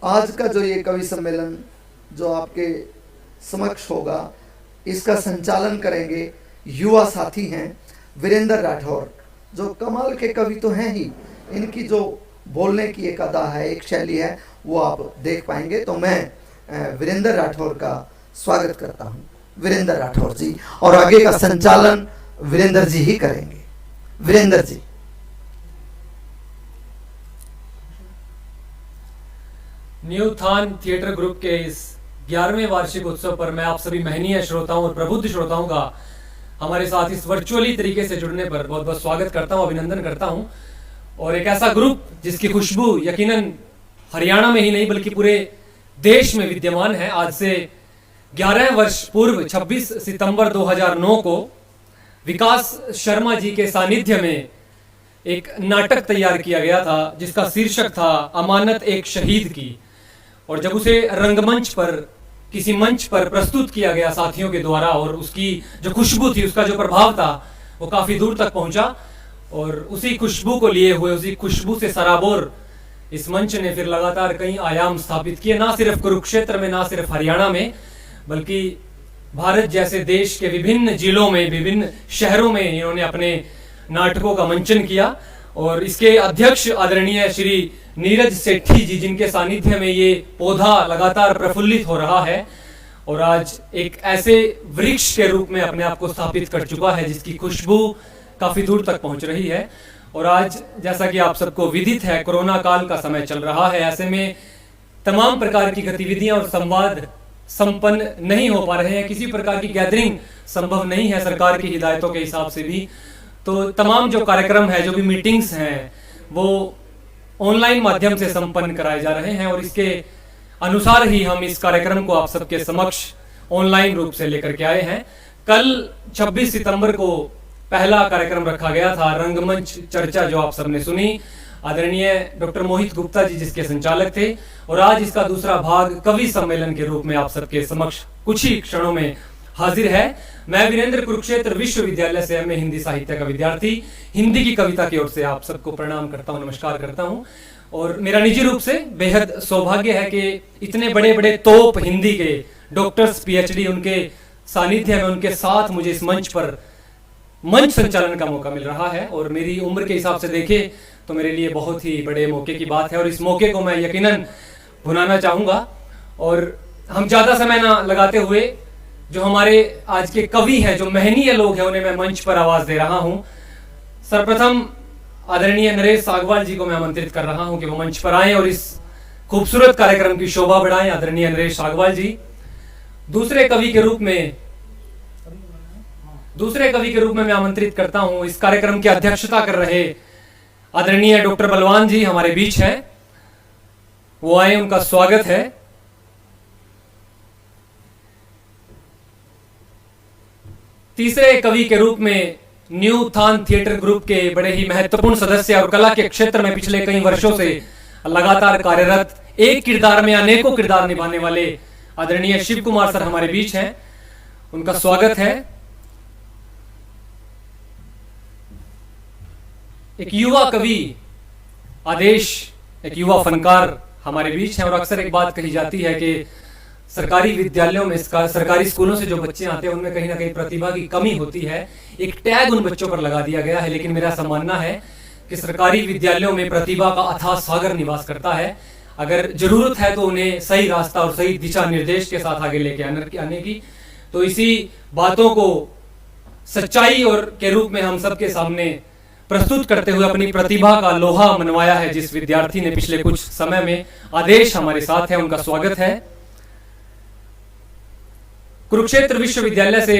आज का जो ये कवि सम्मेलन जो आपके समक्ष होगा, इसका संचालन करेंगे युवा साथी हैं वीरेंद्र राठौर, जो कमाल के कवि तो हैं ही, इनकी जो बोलने की एक अदा है, एक शैली है, वो आप देख पाएंगे। तो मैं वीरेंद्र राठौर का स्वागत करता हूं, वीरेंद्र राठौर जी, और आगे का संचालन वीरेंद्र जी ही करेंगे। वीरेंद्र जी। न्यू थान थिएटर ग्रुप के इस 11वें वार्षिक उत्सव पर मैं आप सभी महनीय श्रोताओं और प्रबुद्ध श्रोताओं का हमारे साथ इस वर्चुअली तरीके से जुड़ने पर बहुत बहुत स्वागत करता हूं, अभिनंदन करता हूं। और एक ऐसा ग्रुप जिसकी खुशबू यकीनन हरियाणा में ही नहीं बल्कि पूरे देश में विद्यमान है। आज से 11 वर्ष पूर्व 26 सितंबर 2009 को विकास शर्मा जी के सानिध्य में एक नाटक तैयार किया गया था जिसका शीर्षक था अमानत एक शहीद की। और जब उसे रंगमंच पर किसी मंच पर प्रस्तुत किया गया साथियों के द्वारा, और उसकी जो खुशबू थी, उसका जो प्रभाव था, वो काफी दूर तक पहुंचा। और उसी खुशबू को लिए हुए, उसी खुशबू से सराबोर इस मंच ने फिर लगातार कई आयाम स्थापित किए, ना सिर्फ कुरुक्षेत्र में, ना सिर्फ हरियाणा में, बल्कि भारत जैसे देश के विभिन्न जिलों में, विभिन्न शहरों में इन्होंने अपने नाटकों का मंचन किया। और इसके अध्यक्ष आदरणीय श्री नीरज सेठी जी, जिनके सानिध्य में ये पौधा लगातार प्रफुल्लित हो रहा है और आज एक ऐसे वृक्ष के रूप में अपने आप को स्थापित कर चुका है जिसकी खुशबू काफी दूर तक पहुंच रही है। और आज जैसा कि आप सबको विदित है, कोरोना काल का समय चल रहा है। ऐसे में तमाम प्रकार की गतिविधियां और संवाद संपन्न नहीं हो पा रहे हैं, किसी प्रकार की गैदरिंग संभव नहीं है सरकार की हिदायतों के हिसाब से भी। तो तमाम जो कार्यक्रम है, जो भी मीटिंग्स हैं, वो ऑनलाइन माध्यम से संपन्न कराए जा रहे हैं। और इसके अनुसार ही हम इस कार्यक्रम को आप सबके समक्ष ऑनलाइन रूप से लेकर के आए हैं। कल 26 सितंबर को पहला कार्यक्रम रखा गया था, रंगमंच चर्चा, जो आप सबने सुनी, आदरणीय डॉक्टर मोहित गुप्ता जी जिसके संचालक थे। और आज इसका दूसरा भाग कवि सम्मेलन के रूप में आप सबके समक्ष कुछ ही क्षणों में हाजिर है। मैं वीरेंद्र कुरुक्षेत्र विश्वविद्यालय से एमए हिंदी साहित्य का विद्यार्थी, हिंदी की कविता की ओर से आप सबको प्रणाम करता हूं, नमस्कार करता हूं। और मेरा निजी रूप से बेहद सौभाग्य है कि इतने बड़े बड़े तोप हिंदी के डॉक्टर्स, पीएचडी, उनके सानिध्य में, उनके साथ मुझे इस मंच पर मंच संचालन का मौका मिल रहा है। और मेरी उम्र के हिसाब से देखे तो मेरे लिए बहुत ही बड़े मौके की बात है और इस मौके को मैं यकीनन भुनाना चाहूंगा। और हम ज्यादा समय ना लगाते हुए जो हमारे आज के कवि हैं, जो महनीय लोग हैं, उन्हें मैं मंच पर आवाज दे रहा हूं। सर्वप्रथम आदरणीय नरेश सागवाल जी को मैं आमंत्रित कर रहा हूं कि वो मंच पर आएं और इस खूबसूरत कार्यक्रम की शोभा बढ़ाएं। आदरणीय नरेश सागवाल जी। दूसरे कवि के रूप में मैं आमंत्रित करता हूं, इस कार्यक्रम की अध्यक्षता कर रहे आदरणीय डॉक्टर बलवान जी हमारे बीच हैं, वो आए, उनका स्वागत है। तीसरे कवि के रूप में न्यू थान थिएटर ग्रुप के बड़े ही महत्वपूर्ण सदस्य और कला के क्षेत्र में पिछले कई वर्षों से लगातार कार्यरत, एक किरदार में अनेकों किरदार निभाने वाले आदरणीय शिव कुमार सर हमारे बीच हैं, उनका स्वागत है। एक युवा कवि आदेश, एक युवा फनकार हमारे बीच हैं। और अक्सर एक बात कही जाती है कि सरकारी विद्यालयों में, सरकारी स्कूलों से जो बच्चे आते हैं उनमें कहीं ना कहीं प्रतिभा की कमी होती है। एक टैग उन बच्चों पर लगा दिया गया है, लेकिन मेरा ऐसा मानना है कि सरकारी विद्यालयों में प्रतिभा का अथाह सागर निवास करता है। अगर जरूरत है तो उन्हें सही रास्ता और सही दिशा निर्देश के साथ आगे लेके आने की। तो इसी बातों को सच्चाई और के रूप में हम सबके सामने प्रस्तुत करते हुए अपनी प्रतिभा का लोहा मनवाया है जिस विद्यार्थी ने पिछले कुछ समय में। आदेश हमारे साथ है, उनका स्वागत है। कुरुक्षेत्र विश्वविद्यालय से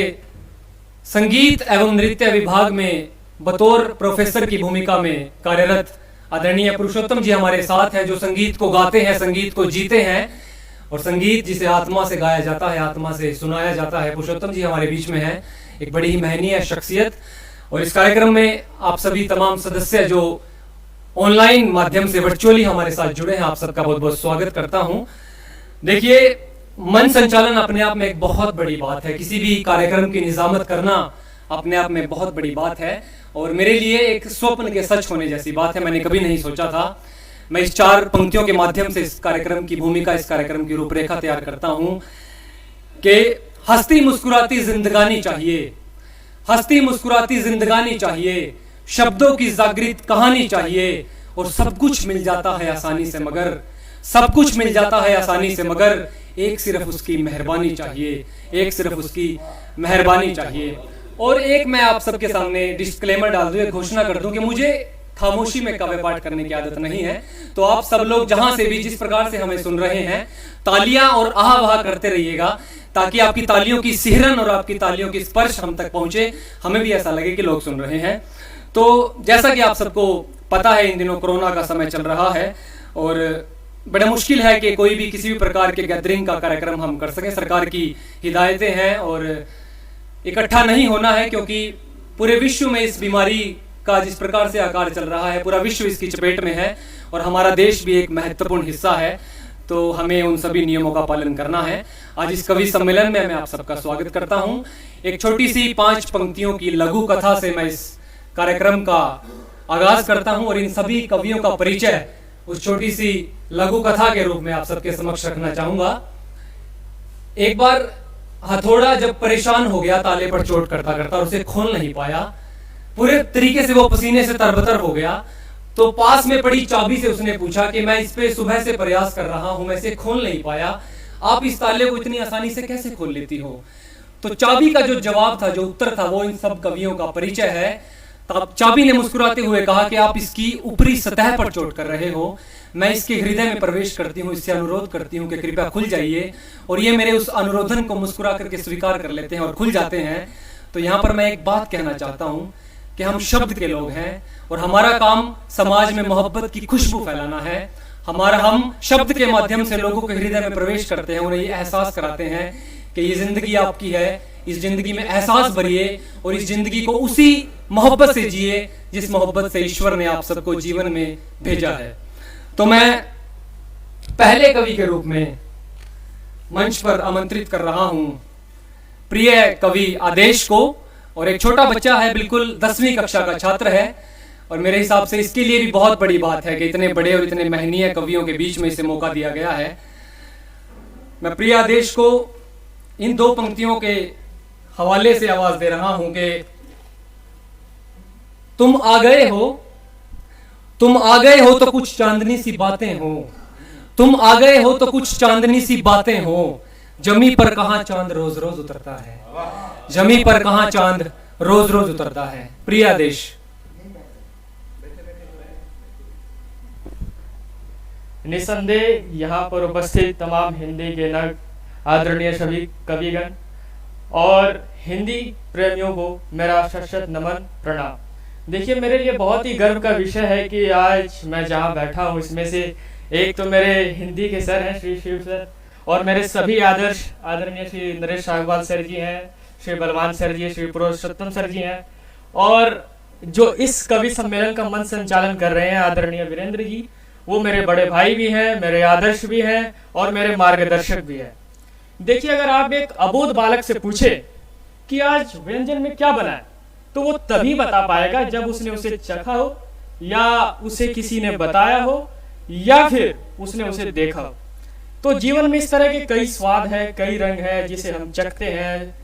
संगीत एवं नृत्य विभाग में बतौर प्रोफेसर की भूमिका में कार्यरत आदरणीय पुरुषोत्तम जी हमारे साथ हैं, जो संगीत को गाते हैं, संगीत को जीते हैं। और संगीत जिसे आत्मा से गाया जाता है, आत्मा से सुनाया जाता है, पुरुषोत्तम जी हमारे बीच में हैं, एक बड़ी ही महनीय शख्सियत। और इस कार्यक्रम में आप सभी तमाम सदस्य जो ऑनलाइन माध्यम से वर्चुअली हमारे साथ जुड़े हैं, आप सबका बहुत बहुत स्वागत करता हूं। देखिए, मंच संचालन अपने आप में एक बहुत बड़ी बात है, किसी भी कार्यक्रम की निजामत करना अपने आप में बहुत बड़ी बात है। और मेरे लिए एक स्वप्न के सच होने जैसी बात है। मैंने कभी नहीं सोचा था मैं इस 4 पंक्तियों के माध्यम से इस कार्यक्रम की भूमिका, इस कार्यक्रम की रूपरेखा तैयार करता हूं कि हंसती मुस्कुराती जिंदगानी चाहिए, हंसती मुस्कुराती जिंदगानी चाहिए, शब्दों की जागृत कहानी चाहिए, और सब कुछ मिल जाता है आसानी से मगर, सब कुछ मिल जाता है आसानी से मगर एक सिर्फ उसकी मेहरबानी चाहिए, एक सिर्फ उसकी मेहरबानी चाहिए। और एक मैं आप सबके सामने डिस्क्लेमर डाल दूं, घोषणा कर दूं कि मुझे खामोशी में काव्य पाठ करने की आदत नहीं है। तो आप सब लोग जहां से भी जिस प्रकार से हमें सुन रहे हैं, तालियां और आहा वाह करते रहिएगा, ताकि आपकी तालियों की सिहरन और आपकी तालियों की स्पर्श हम तक पहुंचे, हमें भी ऐसा लगे कि लोग सुन रहे हैं। तो जैसा कि आप सबको पता है, इन दिनों कोरोना का समय चल रहा है और बड़ा मुश्किल है कि कोई भी किसी भी प्रकार के गैदरिंग का कार्यक्रम हम कर सकें। सरकार की हिदायतें हैं और इकट्ठा नहीं होना है, क्योंकि पूरे विश्व में इस बीमारी का जिस प्रकार से आकार चल रहा है, पूरा विश्व इसकी चपेट में है और हमारा देश भी एक महत्वपूर्ण हिस्सा है। तो हमें उन सभी नियमों का पालन करना है। आज इस कवि सम्मेलन में मैं आप सबका स्वागत करता हूं। एक छोटी सी 5 पंक्तियों की लघु कथा से मैं इस कार्यक्रम का आगाज करता हूं और इन सभी कवियों का परिचय उस छोटी सी लघु कथा के रूप में आप सबके समक्ष रखना चाहूंगा। एक बार हथौड़ा जब परेशान हो गया ताले पर चोट करता करता और उसे खोल नहीं पाया, पूरे तरीके से वो पसीने से तरबतर हो गया, तो पास में पड़ी चाबी से उसने पूछा कि मैं इस पे सुबह से प्रयास कर रहा हूं, मैं इसे खोल नहीं पाया, आप इस ताले को इतनी आसानी से कैसे खोल लेती हो? तो चाबी का जो जवाब था, जो उत्तर था, वो इन सब कवियों का परिचय है। तब चाबी ने मुस्कुराते हुए कहा कि आप इसकी ऊपरी सतह पर चोट कर रहे हो, मैं इसके हृदय में प्रवेश करती हूँ, इससे अनुरोध करती हूँ कि कृपया खुल जाइए। और ये मेरे उस अनुरोधन को मुस्कुरा करके स्वीकार कर लेते हैं और खुल जाते हैं। तो यहाँ पर मैं एक बात कहना चाहता हूँ कि हम शब्द के लोग हैं और हमारा काम समाज में मोहब्बत की खुशबू फैलाना है। हम शब्द के माध्यम से लोगों के हृदय में प्रवेश करते हैं, उन्हें ये एहसास कराते हैं कि ये जिंदगी आपकी है, इस जिंदगी में एहसास भरिए और इस जिंदगी को उसी मोहब्बत से जिए जिस मोहब्बत से ईश्वर ने आप सबको जीवन में भेजा है। तो मैं पहले कवि के रूप में मंच पर आमंत्रित कर रहा हूं प्रिय कवि आदेश को। और एक छोटा बच्चा है, बिल्कुल 10वीं कक्षा का छात्र है, और मेरे हिसाब से इसके लिए भी बहुत बड़ी बात है कि इतने बड़े और इतने महनीय कवियों के बीच में इसे मौका दिया गया है। मैं प्रिय आदेश को इन 2 पंक्तियों के हवाले से आवाज दे रहा हूं कि तुम आ गए हो, तुम आ गए हो तो कुछ चांदनी सी बातें हो, तुम आ गए हो तो कुछ चांदनी सी बातें हो, जमी पर कहां चांद रोज रोज उतरता है, जमी पर कहां चांद रोज रोज उतरता है। प्रिय आदेश। निसंदेह यहाँ पर उपस्थित तमाम हिंदी के नग, आदरणीय सभी कविगण और हिंदी प्रेमियों को मेरा शत नमन प्रणाम। देखिए, मेरे लिए बहुत ही गर्व का विषय है कि आज मैं जहाँ बैठा हूँ इसमें से एक तो मेरे हिंदी के सर हैं श्री शिव सर, और मेरे सभी आदरणीय श्री नरेश सागवाल सर जी हैं, श्री बलवान सर जी, श्री पुरुषोत्तम सर जी हैं, और जो इस कवि सम्मेलन का मंच संचालन कर रहे हैं आदरणीय वीरेंद्र जी, वो मेरे बड़े भाई भी हैं, मेरे आदर्श भी हैं और मेरे मार्गदर्शक भी हैं। देखिए, अगर आप एक अबोध बालक से पूछे कि आज व्यंजन में क्या बना है, तो वो तभी बता पाएगा जब उसने उसे चखा हो, या उसे किसी ने बताया हो, या फिर उसने उसे देखा हो। तो जीवन में इस तरह के कई स्वाद है, कई रंग है, जिसे हम चखते हैं,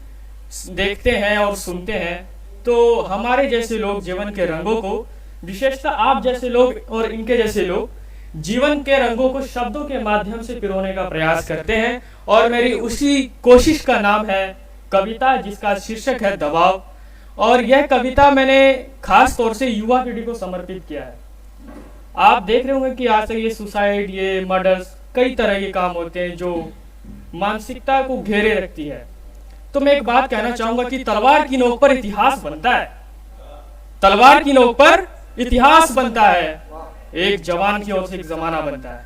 देखते हैं और सुनते हैं। तो हमारे जैसे लोग जीवन के रंगों को, विशेषतः आप जैसे लोग और इनके जैसे लोग जीवन के रंगों को शब्दों के माध्यम से पिरोने का प्रयास करते हैं, और मेरी उसी कोशिश का नाम है कविता, जिसका शीर्षक है दबाव। और यह कविता मैंने खास तौर से युवा पीढ़ी को समर्पित किया है। आप देख रहे होंगे कि आज तक ये सुसाइड, ये मर्डर्स, कई तरह के काम होते हैं जो मानसिकता को घेरे रखती है। तो मैं एक बात कहना चाहूंगा कि तलवार की नोक पर इतिहास बनता है, तलवार की नोक पर इतिहास बनता है, एक जवान की ओर से एक जमाना बनता है।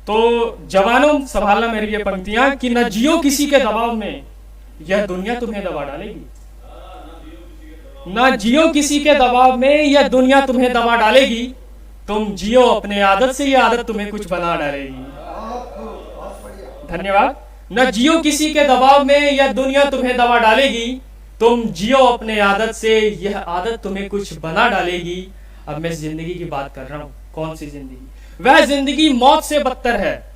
तो जवानों, संभालना मेरी ये पंक्तियां कि न जियो किसी के दबाव में, यह दुनिया तुम्हें दबा डालेगी, न जियो किसी के दबाव में, यह दुनिया तुम्हें दबा डालेगी, तुम जियो अपने आदत से, यह आदत तुम्हें कुछ बना डालेगी। धन्यवाद। न जियो किसी के दबाव में, यह दुनिया तुम्हें दबा डालेगी, तुम जियो अपने आदत से, यह आदत तुम्हें कुछ बना डालेगी। अब मैं जिंदगी की बात कर रहा हूँ। कौन सी जिंदगी? वह जिंदगी मौत से बदतर है,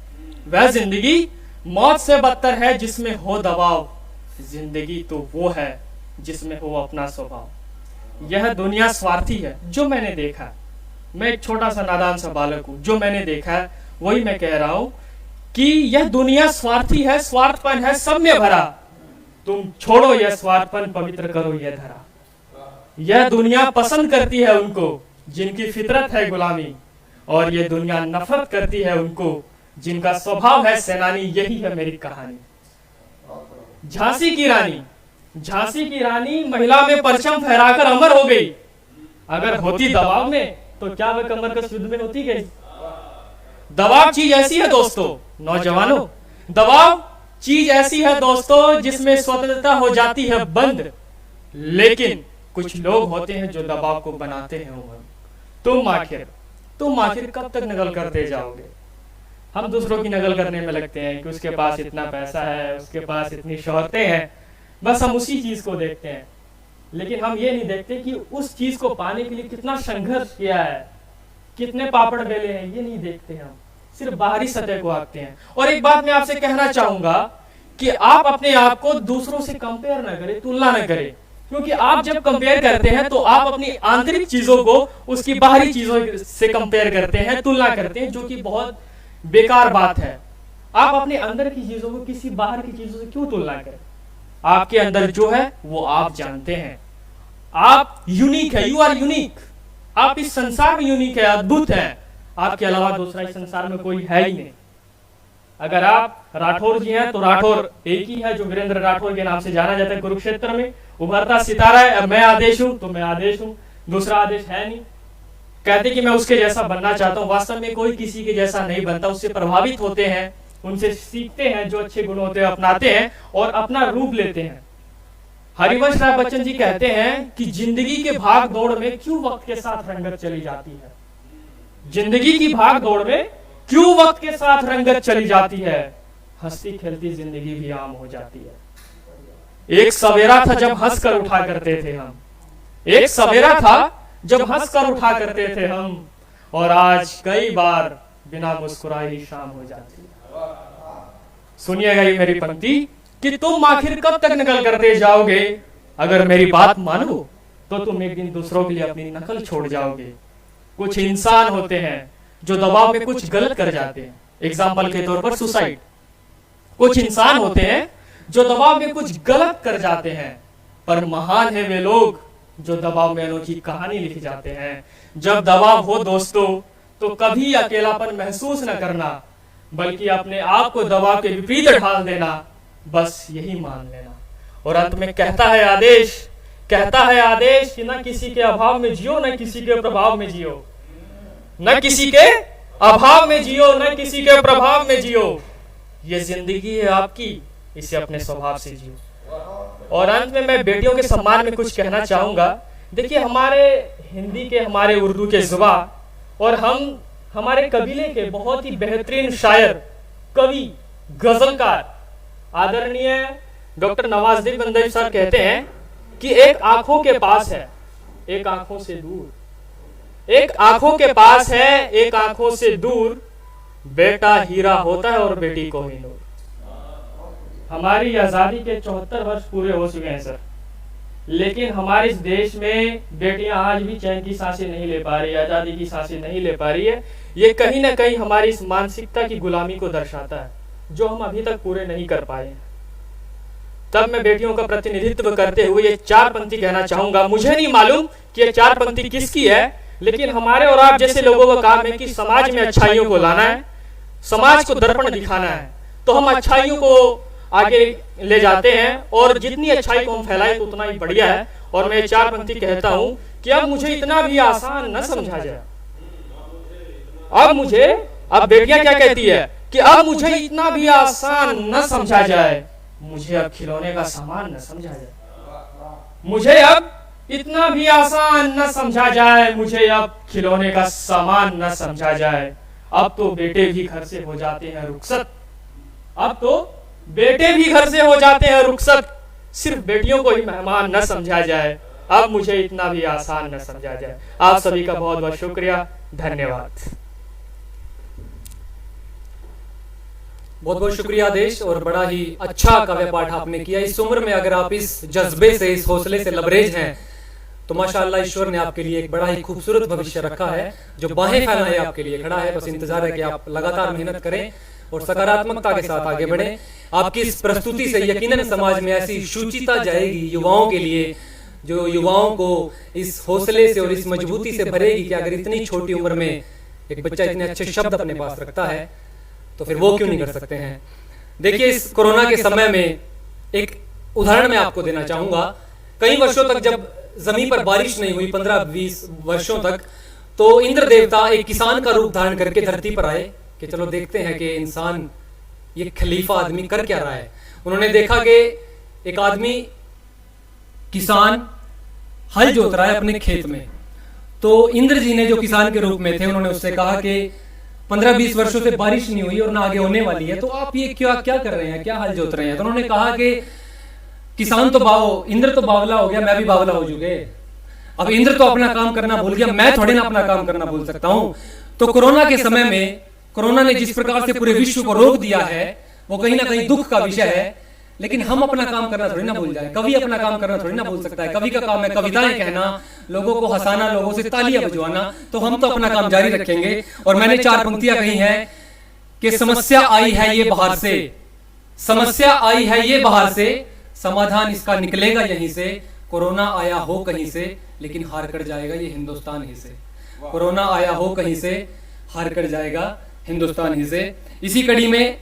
वह जिंदगी मौत से बदतर है जिसमें हो दबाव। जिंदगी तो वो है जिसमें हो अपना स्वभाव। यह दुनिया स्वार्थी है, जो मैंने देखा है। मैं एक छोटा सा नादान सा बालक हूं, जो मैंने देखा है वही मैं कह रहा हूं कि यह दुनिया स्वार्थी है, स्वार्थपन है सब में भरा। तुम छोड़ो यह स्वार्थपन, पवित्र करो यह धरा। यह दुनिया पसंद करती है उनको जिनकी फितरत है गुलामी, और यह दुनिया नफरत करती है उनको जिनका स्वभाव है सेनानी। यही है मेरी कहानी। झांसी की रानी, झांसी की रानी महिला में परचम फहराकर अमर हो गई। अगर होती दबाव में तो क्या वह कमर कस युद्ध में होती गई? दबाव चीज ऐसी है दोस्तों, नौजवानों, दबाव चीज ऐसी है दोस्तों जिसमें स्वतंत्रता हो जाती है बंद। लेकिन कुछ लोग होते हैं जो दबाव को बनाते हैं उमंग। तुम आखिर कब तक नकल करते जाओगे? हम दूसरों की नकल करने में लगते हैं कि उसके पास इतना पैसा है, उसके पास इतनी शोहरतें हैं, बस हम उसी चीज को देखते हैं। लेकिन हम ये नहीं देखते कि उस चीज को पाने के लिए कितना संघर्ष किया है, कितने पापड़ बेले हैं, ये नहीं देखते हम, सिर्फ बाहरी सतह को आंकते हैं। और एक बात मैं आपसे कहना चाहूंगा कि आप अपने आप को दूसरों से कंपेयर ना करें, तुलना ना करें, क्योंकि आप जब कंपेयर करते हैं तो आप अपनी आंतरिक चीजों को उसकी बाहरी चीजों से कंपेयर करते हैं, तुलना करते हैं, जो कि बहुत बेकार बात है। आप अपने अंदर की चीजों को किसी बाहर की चीजों से क्यों तुलना करें? आपके अंदर जो है वो आप जानते हैं। आप यूनिक है, यू आर यूनिक। आप इस संसार में यूनिक है, अद्भुत है। आपके अलावा दूसरा इस संसार में कोई है ही नहीं। अगर आप राठौर जी हैं तो राठौर एक ही है जो वीरेंद्र राठौर के नाम से जाना जाता है। कुरुक्षेत्र में उभरता सितारा है। अब मैं आदेश हूं तो मैं आदेश हूं, दूसरा आदेश है नहीं। कहते कि मैं उसके जैसा बनना चाहता हूं, वास्तव में कोई किसी के जैसा नहीं बनता। उससे प्रभावित होते हैं, उनसे सीखते हैं, जो अच्छे गुण होते हैं अपनाते हैं और अपना रूप लेते हैं। हरिवंश राय बच्चन जी कहते हैं कि जिंदगी के भाग दौड़ में क्यों वक्त के साथ रंगत चली जाती है? जिंदगी की भाग दौड़ में क्यों वक्त के साथ रंगत चली जाती है? हंसती खेलती जिंदगी भी आम हो जाती है। एक सवेरा था जब हंस कर उठा करते थे हम, एक सवेरा था जब हंस कर उठा करते थे हम, और आज कई बार बिना मुस्कुराए ही शाम हो जाती है। सुनिएगा ये मेरी पंक्ति कि तुम आखिर कब तक नकल करते जाओगे? अगर मेरी बात मानो तो तुम एक दिन दूसरों के लिए अपनी नकल छोड़ जाओगे। कुछ इंसान होते हैं जो दबाव में कुछ गलत कर जाते हैं, एग्जाम्पल के तौर पर सुसाइड। कुछ इंसान होते हैं जो दबाव में कुछ गलत कर जाते हैं, पर महान है वे लोग जो दबाव में अनोखी कहानी लिख जाते हैं। जब दबाव हो दोस्तों तो कभी अकेलापन महसूस न करना, बल्कि अपने आप को दबाव के विपरीत ढाल देना, बस यही मान लेना। और अंत में कहता है आदेश कि न किसी के अभाव में जियो, न किसी के प्रभाव में जियो, न किसी के अभाव में जियो, न किसी के प्रभाव में जियो। ये जिंदगी है आपकी, इसे अपने स्वभाव से जियो। और अंत में मैं बेटियों के सम्मान में कुछ कहना चाहूंगा। देखिए, हमारे हिंदी के, हमारे उर्दू के जुबा और हम हमारे कबीले के बहुत ही बेहतरीन शायर, कवि, गजलकार आदरणीय डॉक्टर नवाजुद्दीन बंदई सर कहते हैं कि एक आंखों के पास है, एक आंखों से दूर। एक आंखों के पास है, एक आंखों से दूर, बेटा हीरा होता है और बेटी को ही नूर। हमारी आजादी के 74 वर्ष पूरे हो चुके हैं सर, लेकिन हमारे इस देश में बेटियां आज भी चैन की सांसें नहीं ले पा रही, आजादी की सांसें नहीं ले पा रही है। ये कहीं ना कहीं हमारी इस मानसिकता की गुलामी को दर्शाता है, जो हम अभी तक पूरे नहीं कर पाए हैं। तब मैं बेटियों का प्रतिनिधित्व करते हुए ये 4 पंक्ति कहना चाहूंगा। मुझे नहीं मालूम कि ये 4 पंक्ति किसकी है, लेकिन हमारे और आप जैसे लोगों का काम है कि समाज में अच्छाइयों को लाना है, समाज को दर्पण दिखाना है। तो हम अच्छाइयों को आगे ले जाते हैं, और जितनी अच्छाई को हम फैलाएं तो उतना ही बढ़िया है। और मैं 4 पंक्ति कहता हूं कि अब मुझे इतना भी आसान न समझा जाए। अब बेटियां क्या कहती है कि अब मुझे इतना भी आसान न समझा जाए, मुझे अब खिलौने का सामान न समझा जाए। मुझे अब इतना भी आसान न समझा जाए, मुझे अब खिलौने का सामान न समझा जाए। अब तो बेटे भी घर से हो जाते हैं रुखसत, अब तो बेटे भी घर से हो जाते हैं रुखसत, सिर्फ बेटियों को ही मेहमान न समझा जाए। अब मुझे इतना भी आसान न समझा जाए। आप सभी का बहुत बहुत शुक्रिया, धन्यवाद। बहुत बहुत शुक्रिया आदेश, और बड़ा ही अच्छा काव्य पाठ आपने किया। इस उम्र में अगर आप इस जज्बे से, इस हौसले से लबरेज हैं तो माशाअल्लाह ईश्वर ने आपके लिए एक बड़ा ही खूबसूरत भविष्य रखा है, जो बाहें फैलाए आपके लिए खड़ा है। बस इंतजार है कि आप लगातार मेहनत करें और सकारात्मकता के साथ आगे बढ़ें। आपकी इस प्रस्तुति से यकीनन समाज में ऐसी शुचिता जाएगी युवाओं के लिए, जो युवाओं को इस हौसले से और इस मजबूती से भरेगी कि अगर इतनी छोटी उम्र में एक बच्चा इतने अच्छे शब्द अपने पास रखता है तो फिर वो क्यों नहीं कर सकते हैं। देखिए, इस कोरोना के समय में एक उदाहरण मैं आपको देना चाहूंगा। कई वर्षों तक जब जमीन पर बारिश नहीं हुई, 15-20 वर्षों तक, तो इंद्र देवता एक किसान का रूप धारण करके धरती पर आए कि चलो देखते हैं कि इंसान, ये खलीफा आदमी कर क्या रहा है। उन्होंने देखा कि एक आदमी किसान हल जोत रहा है अपने खेत में। तो इंद्र जी ने, जो किसान के रूप में थे, उन्होंने उससे कहा कि 15-20 वर्षों से बारिश नहीं हुई और ना आगे होने वाली है, तो आप ये क्या कर रहे हैं, क्या हल जोत रहे हैं। तो उन्होंने कहा कि किसान तो इंद्र तो बावला हो गया, मैं भी बावला हो चुके। अब इंद्र तो अपना काम करना भूल गया, मैं थोड़े ना अपना काम करना भूल सकता हूं। तो कोरोना के समय में कोरोना ने जिस प्रकार से पूरे विश्व को रोक दिया है, वो कहीं ना कहीं दुख का विषय है, लेकिन हम अपना काम करना थोड़ी ना भूल जाए। कवि अपना काम करना थोड़ी ना भूल सकता है। कवि का काम है कविताएं कहना, लोगों को हंसाना, लोगों से तालियां बजवाना। तो हम तो अपना काम जारी रखेंगे। और मैंने 4 पंक्तियां कही हैं कि समस्या आई है ये बाहर से, समस्या आई है ये बाहर से, समाधान इसका निकलेगा यहीं से। कोरोना आया हो कहीं से, लेकिन हार कर जाएगा ये हिंदुस्तान ही से। कोरोना आया हो कहीं से, हार कर जाएगा हिंदुस्तान ही से। इसी कड़ी में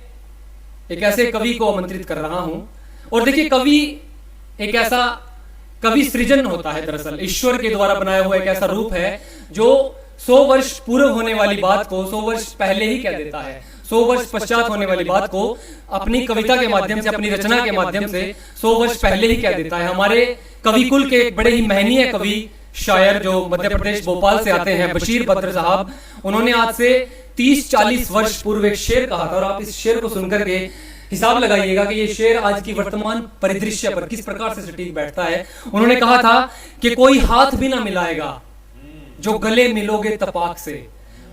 एक ऐसे कवि को आमंत्रित कर रहा हूं। और देखिए, कवि एक ऐसा कवि सृजन होता है, दरअसल ईश्वर के द्वारा बनाया हुआ एक ऐसा रूप है जो 100 वर्ष पूर्व होने वाली बात को 100 वर्ष पहले ही कह देता है। 100 वर्ष पश्चात होने वाली बात को अपनी कविता के माध्यम से, अपनी रचना के माध्यम से 100 वर्ष पहले ही कह देता है। हमारे कवि कुल के बड़े ही महनीय कवि शायर जो मध्य प्रदेश भोपाल से आते हैं, बशीर बद्र साहब, उन्होंने आज से 30-40 वर्ष पूर्व एक शेर कहा था। और आप इस शेर को सुनकर के हिसाब लगाइएगा कि ये शेर आज की वर्तमान परिदृश्य पर किस प्रकार से सटीक बैठता है। उन्होंने कहा था कि कोई हाथ भी ना मिलाएगा जो गले मिलोगे तपाक से,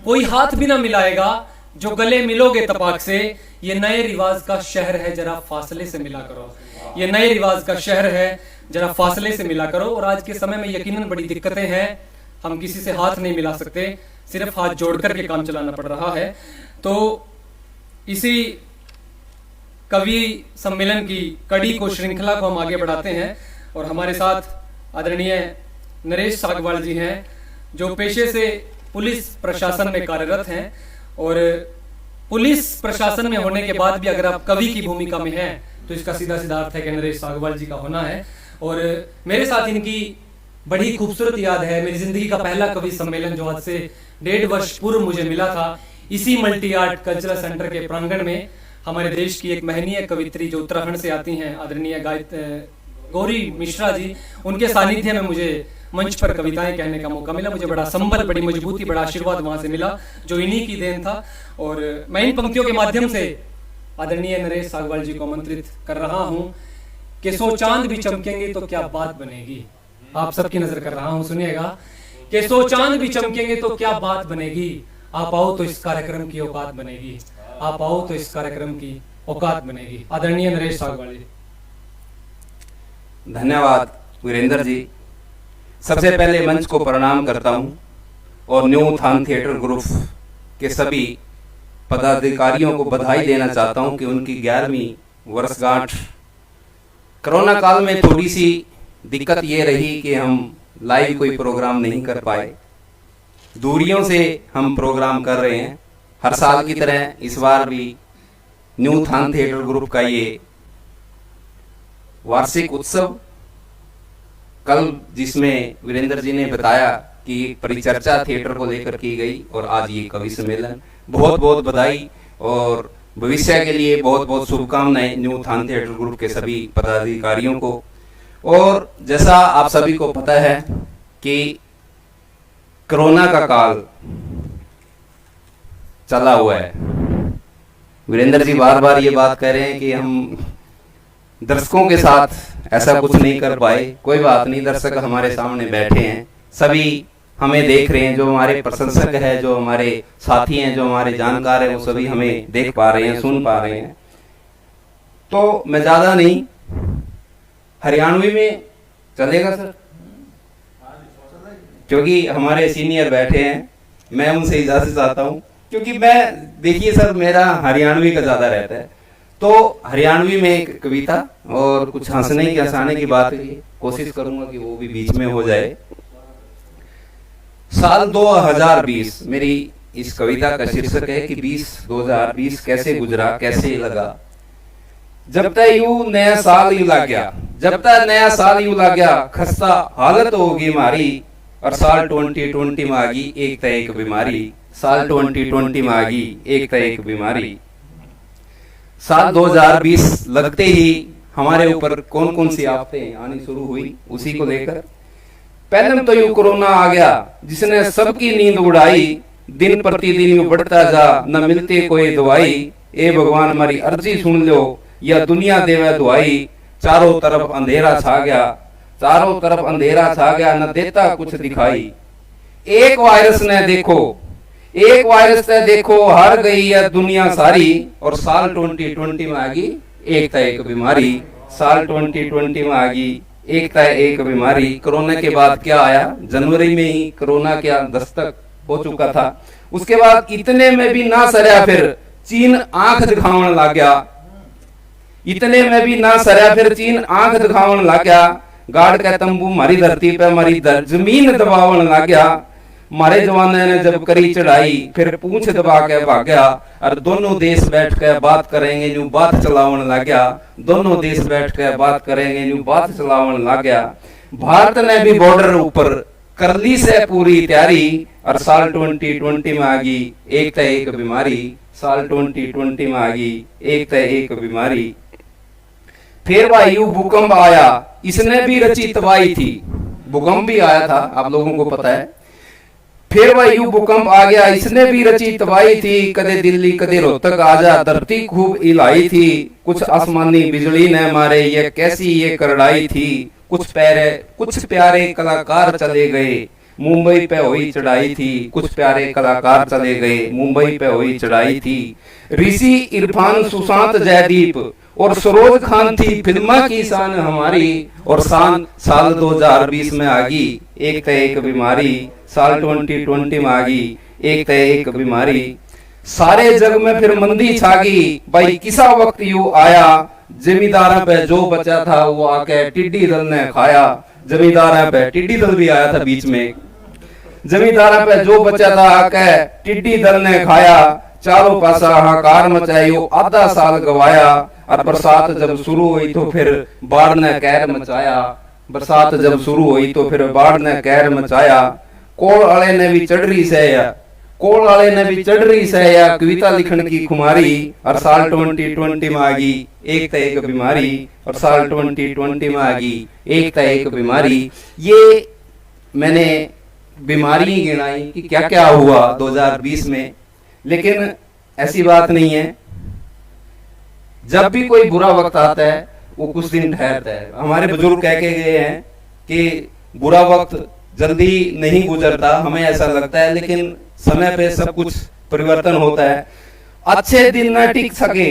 कोई हाथ भी ना मिलाएगा जो गले मिलोगे तपाक से। ये नए रिवाज का शहर है, जरा फासले से मिला करो। ये नए रिवाज का शहर है, जरा फासले से मिला करो। और आज के समय में यकीनन बड़ी दिक्कतें हैं, हम किसी से हाथ नहीं मिला सकते, सिर्फ हाथ जोड़ करके काम चलाना पड़ रहा है। तो इसी कवि सम्मेलन की कड़ी को, श्रृंखला को हम आगे बढ़ाते हैं। और हमारे साथ आदरणीय नरेश सागवाल जी हैं, जो पेशे से पुलिस प्रशासन में कार्यरत हैं। और पुलिस प्रशासन में होने के बाद भी अगर आप कवि की भूमिका में हैं तो इसका सीधा सीधा अर्थ है कि नरेश सागवाल जी का होना है। और मेरे साथ इनकी बड़ी खूबसूरत याद है। मेरी जिंदगी का पहला कवि सम्मेलन जो आज से 1.5 वर्ष पूर्व मुझे मिला था, इसी मल्टी आर्ट कल्चरल सेंटर के प्रांगण में हमारे देश की एक महनीय कवित्री जो उत्तराखंड से आती हैं, आदरणीय गौरी मिश्रा जी, उनके सानिध्य में मुझे मंच पर कविताएं कहने का मौका मिला। मुझे बड़ा संबल, बड़ी मजबूती, बड़ा आशीर्वाद वहां से मिला, जो इन्हीं की देन था। और मैं इन पंक्तियों के माध्यम से आदरणीय नरेश सागवाल जी को आमंत्रित कर रहा हूं कि 100 चांद भी चमकेंगे तो क्या बात बनेगी। आप सबकी नजर कर रहा हूं, सुनिएगा कि 100 चांद भी चमकेंगे तो क्या बात बनेगी। आप आओ तो इस कार्यक्रम की औकात बनेगी, आप आओ तो इस कार्यक्रम की औकात बनेगी। आदरणीय नरेश सागवाल जी। धन्यवाद वीरेंद्र जी। सबसे पहले मंच को प्रणाम करता हूं और न्यू उत्थान थिएटर ग्रुप के सभी पदाधिकारियों को बधाई देना चाहता हूं कि उनकी 11वीं वर्षगांठ। कोरोना काल में थोड़ी सी दिक्कत ये रही कि हम लाइव कोई प्रोग्राम नहीं कर पाए, दूरियों से हम प्रोग्राम कर रहे हैं। हर साल की तरह इस बार भी न्यू उत्थान थिएटर ग्रुप का ये वार्षिक उत्सव, कल जिसमें वीरेंद्र जी ने बताया कि परिचर्चा थिएटर को लेकर की गई, और आज ये कवि सम्मेलन। बहुत बहुत बधाई और भविष्य के लिए बहुत बहुत शुभकामनाएं न्यू उत्थान थिएटर ग्रुप के सभी पदाधिकारियों को। और जैसा आप सभी को पता है कि कोरोना का काल चला हुआ है। वीरेंद्र जी बार बार ये बात कह रहे हैं कि हम दर्शकों के साथ ऐसा कुछ नहीं कर पाए। कोई बात नहीं, दर्शक हमारे सामने बैठे हैं, सभी हमें देख रहे हैं। जो हमारे प्रशंसक हैं, जो हमारे साथी हैं, जो हमारे जानकार हैं, वो सभी हमें देख पा रहे हैं, सुन पा रहे हैं। तो मैं ज़्यादा नहीं, हरियाणवी में चलेगा सर? क्योंकि हमारे सीनियर बैठे हैं, मैं उनसे इजाज़त चाहता हूँ, क्योंकि मैं, देखिए सर, मेरा हरियाणवी का ज़्यादा रहता है, तो हरियाणवी में एक कविता और कुछ हंसने की हंसाने की बात है, कोशिश करूंगा कि वो भी बीच में हो जाए। साल 2020, मेरी इस कविता का शीर्षक है कि 2020 कैसे गुजरा, कैसे लगा। जब तक यू नया साल यू लग गया, जब तक नया साल यू लग गया, खस्ता हालत होगी हमारी, और साल 2020 में आ गई एक तय एक बीमारी, साल 2020 में आ गई एक तय एक बीमारी। साल 2020 लगते ही हमारे ऊपर कौन कौन सी आफतें आनी शुरू हुई, उसी को लेकर पहले तो यूं कोरोना आ गया जिसने सबकी नींद उड़ाई, दिन प्रतिदिन यूं बढ़ता जा न मिलते कोई दवाई, ए भगवान हमारी अर्जी सुन लो या दुनिया देवे दुआई, चारों तरफ अंधेरा छा गया, चारों तरफ अंधेरा छा गया, न देता कुछ दिखाई। एक वायरस ने देखो, एक वायरस से देखो हार गई है दुनिया सारी, और साल 2020 में आ गई एक तय एक बीमारी, साल 2020 में आ गई एक तय एक बीमारी। कोरोना के बाद क्या आया, जनवरी में ही कोरोना क्या दस्तक हो चुका था। उसके बाद इतने में भी ना सरया, फिर चीन आंख दिखावन लग गया, इतने में भी ना सरया, फिर चीन आंख दिखावन लग गया, गाड़ के तंबू मारी धरती पे हमारी जमीन दबावन लग गया। मारे जवानों ने जब करी चढ़ाई, फिर पूंछ दबा के भाग गया, और दोनों देश बैठ के बात करेंगे न्यू बात चलावन लग गया, दोनों देश बैठ के बात करेंगे न्यू बात चलावन लग गया। भारत ने भी बॉर्डर ऊपर कर ली से पूरी तैयारी, और साल 2020 में आ गई एक तय एक बीमारी, साल 2020 में आ गई एक तय एक बीमारी। फिर वायु भूकंप आया, इसने भी रची तबाही थी, भूकंप भी आया था, आप लोगों को पता है। फिर वायु भूकंप आ गया, इसने भी रची तबाही थी, कदे दिल्ली कदे रोहतक आजा, धरती खूब हिलाई थी, कुछ आसमानी बिजली ने मारे, ये कैसी ये करड़ाई थी। कुछ प्यारे कलाकार चले गए, मुंबई पे हुई चढ़ाई थी, कुछ प्यारे कलाकार चले गए, मुंबई पे हुई चढ़ाई थी। ऋषि इरफान सुशांत जयदीप और सरोज खान थी फिल्मा की शान हमारी, और साल 2020 में आ गई एक तय एक बीमारी, साल 2020 में आ गई एक तय एक बीमारी। सारे जग में फिर मंदी छा गई, भाई किसा वक्त यू आया, जमींदार पे जो बचा था वो आके टिड्डी दल ने खाया। जमींदार पे टिड्डी दल भी आया था बीच में, जमींदार पे जो बचा था आके टिड्डी दल ने खाया, चारों पासा हाहाकार मचाई, आधा साल गवाया, और बरसात जब शुरू हुई तो फिर बाढ़ ने कहर मचाया, बरसात जब शुरू हुई तो फिर बाढ़ ने कहर मचाया। कोल वाले ने भी चढ़ रही से या, कोल वाले ने भी चढ़ रही से या, कविता लिखण की खुमारी, और साल 2020 में आ गई एक तय एक बीमारी, और साल 2020 में आ गई एक तय एक बीमारी। ये मैंने बीमारी गिनाई कि क्या क्या हुआ 2020 में, लेकिन ऐसी बात नहीं है, जब भी कोई बुरा वक्त आता है वो कुछ दिन ठहरता है। हमारे बुजुर्ग कह के गए हैं कि बुरा वक्त जल्दी नहीं गुजरता, हमें ऐसा लगता है, लेकिन समय पे सब कुछ परिवर्तन होता है। अच्छे दिन न टिक सके,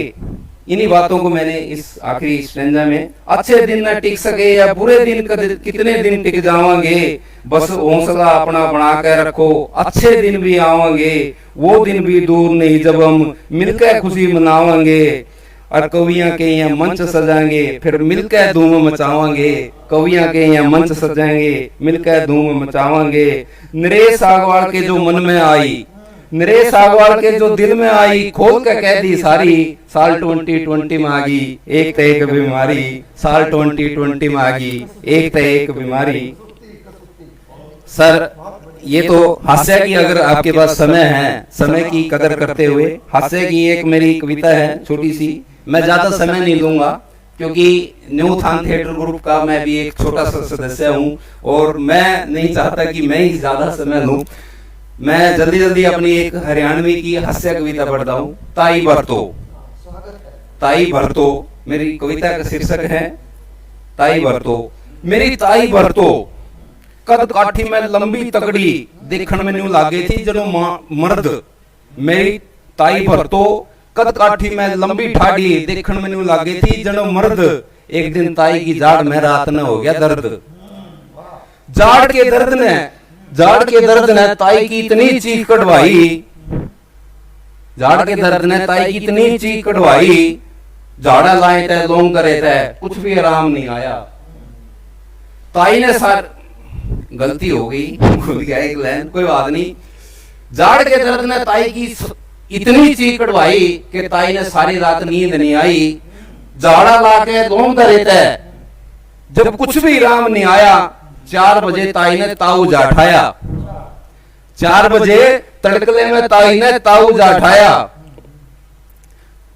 इन्हीं बातों को मैंने इस आखिरी स्टैंजा में, अच्छे दिन न टिक सके या बुरे दिन कितने दिन टिक जावांगे, बस हौसला अपना बना के रखो, अच्छे दिन भी आवांगे, वो दिन भी दूर नहीं जब हम मिलकर खुशी मनावांगे, और कवियां के यहाँ मंच सजाएंगे फिर मिलकर धूम मचावांगे, कवियां के यहाँ मंच सजाएंगे मिलकर धूम मचावांगे। नरेश सागवाल के जो मन में आई, नरेश सागवाल के जो दिल में आई, खोल के कह दी सारी, साल 2020 में आ गई एक तय एक बीमारी, साल 2020 में आ गई एक तय एक बीमारी। सर ये तो हास्य की, अगर आपके पास समय है, समय की कदर करते हुए हास्य की एक मेरी कविता है छोटी सी, मैं ज्यादा समय नहीं लूंगा क्योंकि न्यू उत्थान थिएटर ग्रुप का मैं भी एक छोटा सा सदस्य हूं, और मैं नहीं चाहता कि मैं ही ज्यादा समय लूं। मैं जल्दी जल्दी अपनी एक हरियाणवी की हास्य कविता पढ़ता हूं, ताई भरतो। ताई भरतो मेरी कविता का शीर्षक है, ताई भरतो। मेरी ताई भरतो कद काठी में लंबी तगड़ी, देखण में न्यू लागे थी जनो मर्द। मेरी ताई भरतो कद काठी में लंबी ठाड़ी देखण में न्यू लागे थी जनो मर्द। एक दिन ताई की जाड़ में रात न हो गया दर्द। जाड़ के दर्द ने ताई की इतनी चीख कढ़वाई, जाड़ के दर्द ने ताई की इतनी चीख कढ़वाई, झाड़ा लाए थे लोंग करे थे कुछ भी आराम नहीं आया। ताई ने गलती हो गई, भूल गया एक लाइन, कोई बात नहीं। जाड़ के दर्द ने ताई की इतनी चीख कढ़वाई कि ताई ने सारी रात नींद नहीं आई। झाड़ा लाके लोंग करे थे, जब कुछ भी आराम नहीं आया 4 बजे ताई ने ताऊ जाठाया। 4 बजे तड़कले में ताई ने ताऊ जाठाया।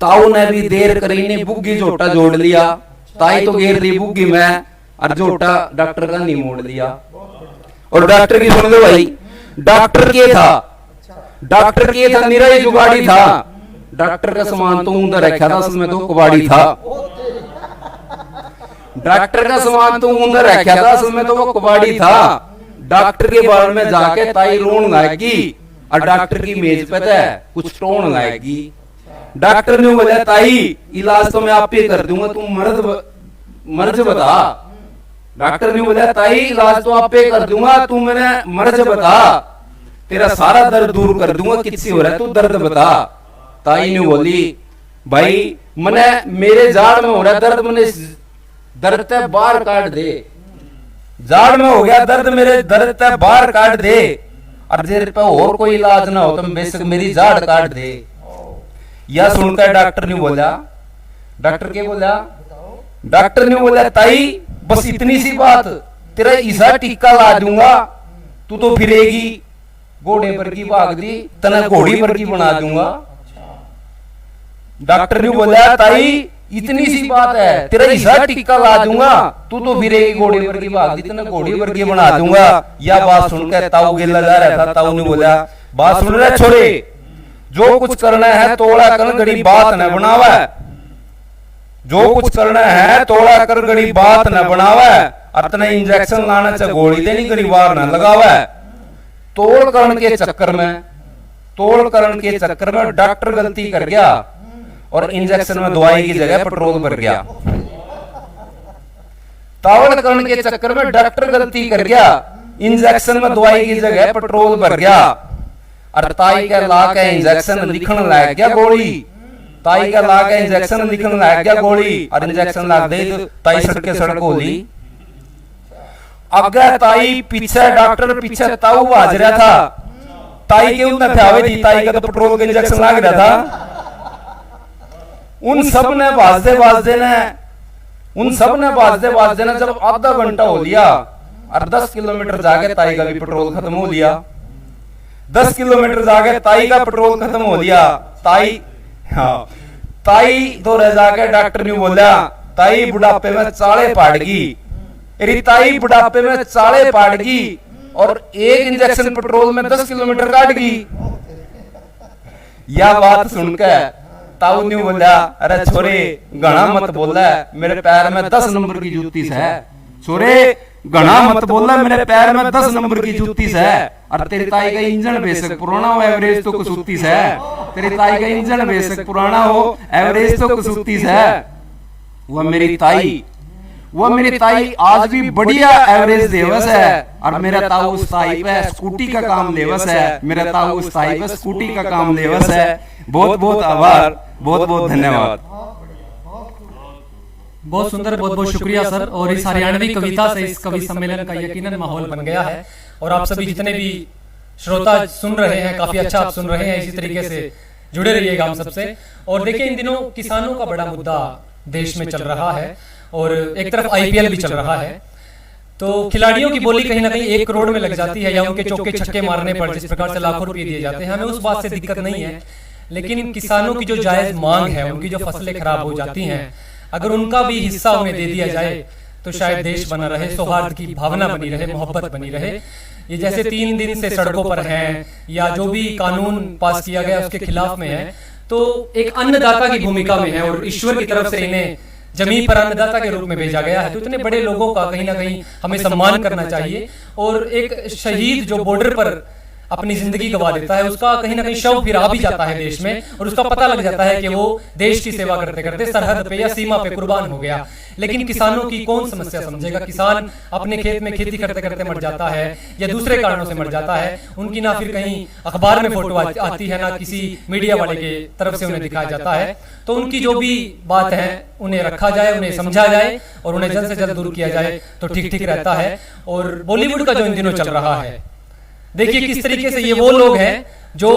ताऊ ने भी देर करी ने बुग्गी झोटा जोड़ लिया। ताई तो घेर ली बुग्गी में और झोटा डॉक्टर का नहीं मोड़ लिया। और डॉक्टर की सुन लो भाई, डॉक्टर के था निराई जुगाड़ी था। डॉक्टर का सामान तो ऊंधा रखा था, उसमें तो कबाड़ी था। डॉक्टर का सामान तो ऊंधा रखा था, उसमें तो वो कबाड़ी था। डॉक्टर के बारे में जाके ताई रोन लाएगी और डॉक्टर की मेज पे था कुछ टोन लाएगी। डॉक्टर ने बोला ताई इलाज तो मैं आप ही कर दूंगा, तुम मर्ज बता। डॉक्टर ने बोला ताई इलाज तो आप ही कर दूंगा, तू मैंने मर्ज बता, तेरा सारा दर्द दूर कर दूंगा, किससे हो रहा है तू दर्द बता। ताई ने बोली भाई मैंने मेरे जाड़ में हो रहा दर्द, मैंने दर्द ते बाहर काट दे। जाड़ में हो गया दर्द, मेरे दर्द ते बाहर काट दे। और तेरे पे और कोई इलाज ना हो तो बेशक मेरी जाड़ काट दे। यह सुनकर डॉक्टर ने बोला, डॉक्टर के बोला, डॉक्टर ने बोला ताई बस इतनी सी बात, तेरा ईसा टीका ला दूंगा, तू तो फिरेगी, घोड़े पर की भाग दी तना घोड़ी पर की बना दूंगा। डॉक्टर ने बोला ताई इतनी सी बात है, तेरा ईसा टीका ला दूंगा, तू तो फिरेगी घोड़े पर की भाग दी तना घोड़ी पर की बना दूंगा। यह बात सुनकर ताऊ गिल्ला जा रहा था। ताऊ ने बोला बात सुन रहे छोरे, जो कुछ करना है तोड़ा कर गड़ी बात न बनावा, जो कुछ करना है तोड़ा कर गड़ी बात न बनावा, अपने इंजेक्शन लाना चाहे गोली देनी गड़ी बार न लगावा। तोड़ करण के चक्कर में डॉक्टर गलती कर गया और इंजेक्शन में दवाई की जगह पेट्रोल भर गया। तावड़ करण के चक्कर में डॉक्टर गलती कर गया, इंजेक्शन में दवाई की जगह पेट्रोल भर गया। और ताई का ला के इंजेक्शन लिखने लग गया गोली, ताई का ला के इंजेक्शन लिखने लग गया गोली। और इंजेक्शन लग दे तो ताई सड़क होली। आगे ताई पीछे डॉक्टर पीछे ताऊ भाज रहा था। ताई के उनने फ्यावे थी, ताई का तो पेट्रोल का इंजेक्शन लग रहा था। उन सब ने बाजते ने जब आधा घंटा हो लिया और 10 किलोमीटर जाके ताई का भी पेट्रोल खत्म हो लिया। 10 किलोमीटर जाके ताई का पेट्रोल खत्म हो लिया। ताई तो रह जाके डॉक्टर ने बोला ताई बुढ़ापे में चाले पाड़गी। अरे ताई बुढ़ापे में चाले पाड़गी और एक इंजेक्शन पेट्रोल में 10 किलोमीटर काटगी। यह बात सुनकर ताऊ ने बोला अरे छोरे घना मत बोला, मेरे पैर में 10 नंबर की जूती है। छोरे घना मत बोला, मेरे पैर में 10 नंबर की जूती है। और तेरी ताई का इंजन बेशक पुराना हो, एवरेज तो कसूती है। तेरी ताई का इंजन बेशक पुराना हो, एवरेज तो कसूती है। वह मेरी ताई आज भी बढ़िया एवरेज देवस है। और मेरा ताऊ उस ताई पे स्कूटी का काम लेवस है। मेरा ताऊ उस ताई पे स्कूटी का काम लेवस है। बहुत बहुत आभार, बहुत बहुत धन्यवाद। बहुत सुंदर, बहुत बहुत शुक्रिया सर। और इस हरियाणवी कविता से इस कवि सम्मेलन का यकीनन माहौल बन गया है। और आप सभी जितने भी श्रोता सुन रहे हैं, काफी अच्छा आप सुन रहे हैं, इसी तरीके से जुड़े रहिएगा हम सबसे। और देखिए इन दिनों किसानों का बड़ा मुद्दा देश में चल रहा है और एक तरफ IPL भी चल रहा है। तो खिलाड़ियों की बोली कहीं ना कहीं 1 करोड़ में लग जाती है या उनके चौके छक्के मारने पर जिस प्रकार से लाखों रुपए दिए जाते हैं, हमें उस बात से दिक्कत नहीं है। लेकिन किसानों की जो जायज मांग है, उनकी जो फसलें खराब हो जाती हैं, अगर उनका भी हिस्सा उन्हें दे दिया जाए तो शायद देश बना रहे, सौहार्द की भावना बनी रहे, मोहब्बत बनी रहे। ये जैसे 3 दिन से सड़कों पर हैं या जो भी कानून पास किया गया उसके खिलाफ में है, तो एक अन्नदाता की भूमिका में है और ईश्वर की तरफ से इन्हें जमीन पर अन्नदाता के रूप में भेजा गया है। तो इतने बड़े लोगों का कहीं ना कहीं हमें सम्मान करना चाहिए। और एक शहीद जो बॉर्डर पर अपनी जिंदगी गवा देता है, उसका कहीं ना कहीं शव फिर आ भी जाता है देश में, और उसका पता लग जाता है कि वो देश की सेवा करते करते सरहद पे या सीमा पे कुर्बान हो गया। लेकिन किसानों की कौन समस्या समझेगा? किसान अपने खेत में खेती करते करते मर जाता है या दूसरे कारणों से मर जाता है, उनकी ना फिर कहीं अखबार में फोटो आती है, ना किसी मीडिया वाले के तरफ से उन्हें दिखाया जाता है। तो उनकी जो भी बात है उन्हें रखा जाए, उन्हें समझा जाए और उन्हें जल्द से जल्द दूर किया जाए तो ठीक ठीक रहता है। और बॉलीवुड का जो इन दिनों चल रहा है, देखिए किस तरीके से ये वो लोग हैं जो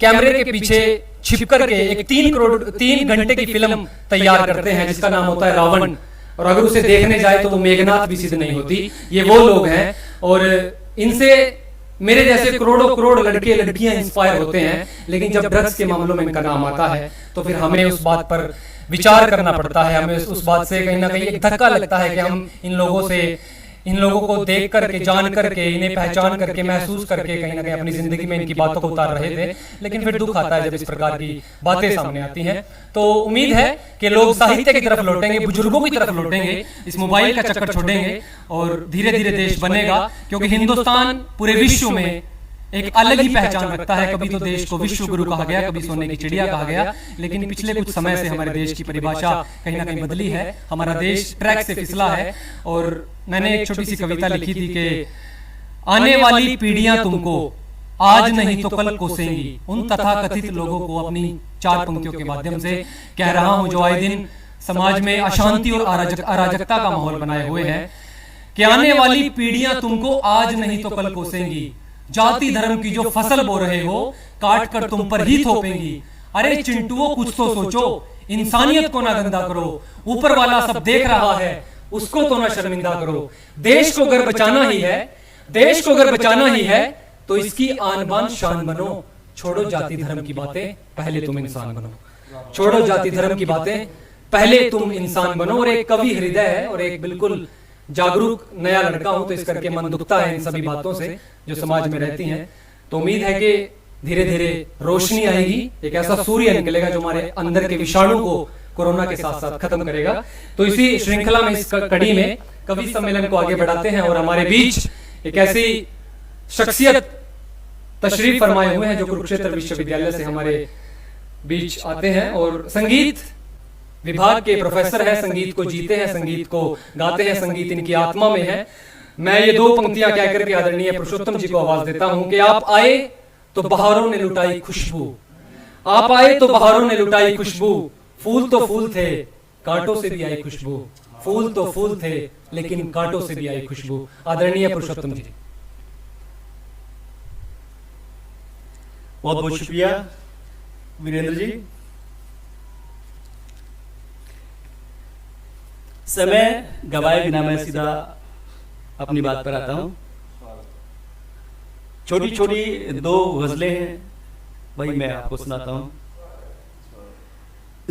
कैमरे के पीछे छिप करके एक 3 घंटे की फिल्म तैयार करते हैं जिसका नाम होता है रावण, और अगर उसे देखने जाए तो वो मेघनाथ भी सिद्ध नहीं होती। ये वो लोग हैं और इनसे मेरे जैसे करोड़ों करोड़ लड़के लड़कियां इंस्पायर होते हैं, लेकिन जब ड्रग्स के मामलों में इनका नाम आता है तो फिर हमें उस बात पर विचार करना पड़ता है। हमें उस बात से कहीं ना कहीं एक धक्का लगता है कि हम इन लोगों को देख करके, जान करके, इन्हें पहचान करके, महसूस करके कहीं ना कहीं अपनी जिंदगी में इनकी बातों को उतार रहे थे, लेकिन फिर दुख आता है जब इस प्रकार की बातें सामने आती हैं। तो उम्मीद है कि लोग साहित्य की तरफ लौटेंगे, बुजुर्गों की तरफ लौटेंगे, इस मोबाइल का चक्कर छोड़ेंगे और धीरे धीरे देश बनेगा, क्योंकि हिंदुस्तान पूरे विश्व में एक अलग ही पहचान रखता है। कभी तो देश को विश्व गुरु कहा गया, कभी सोने की चिड़िया कहा गया, लेकिन पिछले कुछ समय से हमारे देश की परिभाषा कहीं ना कहीं बदली है। हमारा देश ट्रैक से फिसला है। और मैंने एक छोटी सी कविता लिखी थी कि आने वाली पीढ़ियां तुमको आज नहीं तो कल कोसेंगी, उन तथाकथित लोगों को अपनी 4 पंक्तियों के माध्यम से कह रहा हूं जो आए दिन समाज में अशांति और अराजकता का माहौल बनाए हुए हैं, कि आने वाली पीढ़ियां तुमको आज नहीं तो कल कोसेंगी, जाति धर्म की जो फसल बो रहे हो काट कर तुम पर ही थोपेंगी। अरे चिंटुओं कुछ तो सोचो, इंसानियत को ना गंदा करो, ऊपर वाला सब देख रहा है उसको तो ना शर्मिंदा करो। देश को अगर बचाना ही है, देश को अगर बचाना ही है तो इसकी आन बान शान बनो। छोड़ो जाति धर्म की बातें, पहले तुम इंसान बनो। छोड़ो जाति धर्म की बातें, पहले तुम इंसान बनो। और एक कवि हृदय है और एक बिल्कुल जागरूक नया लड़का हूं, तो इस करके मन दुखता है इन सभी बातों से जो समाज में रहती हैं। तो उम्मीद है कि धीरे धीरे रोशनी आएगी, एक ऐसा सूर्य निकलेगा जो हमारे अंदर के विषाणु को कोरोना के साथ साथ खत्म करेगा। तो इसी श्रृंखला में, इस कड़ी में कवि सम्मेलन को आगे बढ़ाते हैं और हमारे बीच एक ऐसी शख्सियत तशरीफ फरमाए हुए हैं जो कुरुक्षेत्र विश्वविद्यालय से हमारे बीच आते हैं और संगीत विभाग के प्रोफेसर हैं, संगीत को जीते हैं, संगीत को गाते हैं, संगीत इनकी आत्मा में है। मैं ये 2 पंक्तियां कहकर के आदरणीय पुरुषोत्तम जी को आवाज देता हूं कि आप आए तो बहारों ने लुटाई खुशबू, आप आए तो बहारों ने लुटाई खुशबू, फूल तो फूल थे कांटों से भी आई खुशबू, फूल तो फूल थे लेकिन कांटों से भी आई खुशबू। आदरणीय पुरुषोत्तम जी। बहुत बहुत शुक्रिया वीरेंद्र जी। समय गवाए बिना मैं सीधा अपनी बात पर आता हूं। छोटी छोटी 2 गजलें हैं, वही मैं आपको सुनाता हूं।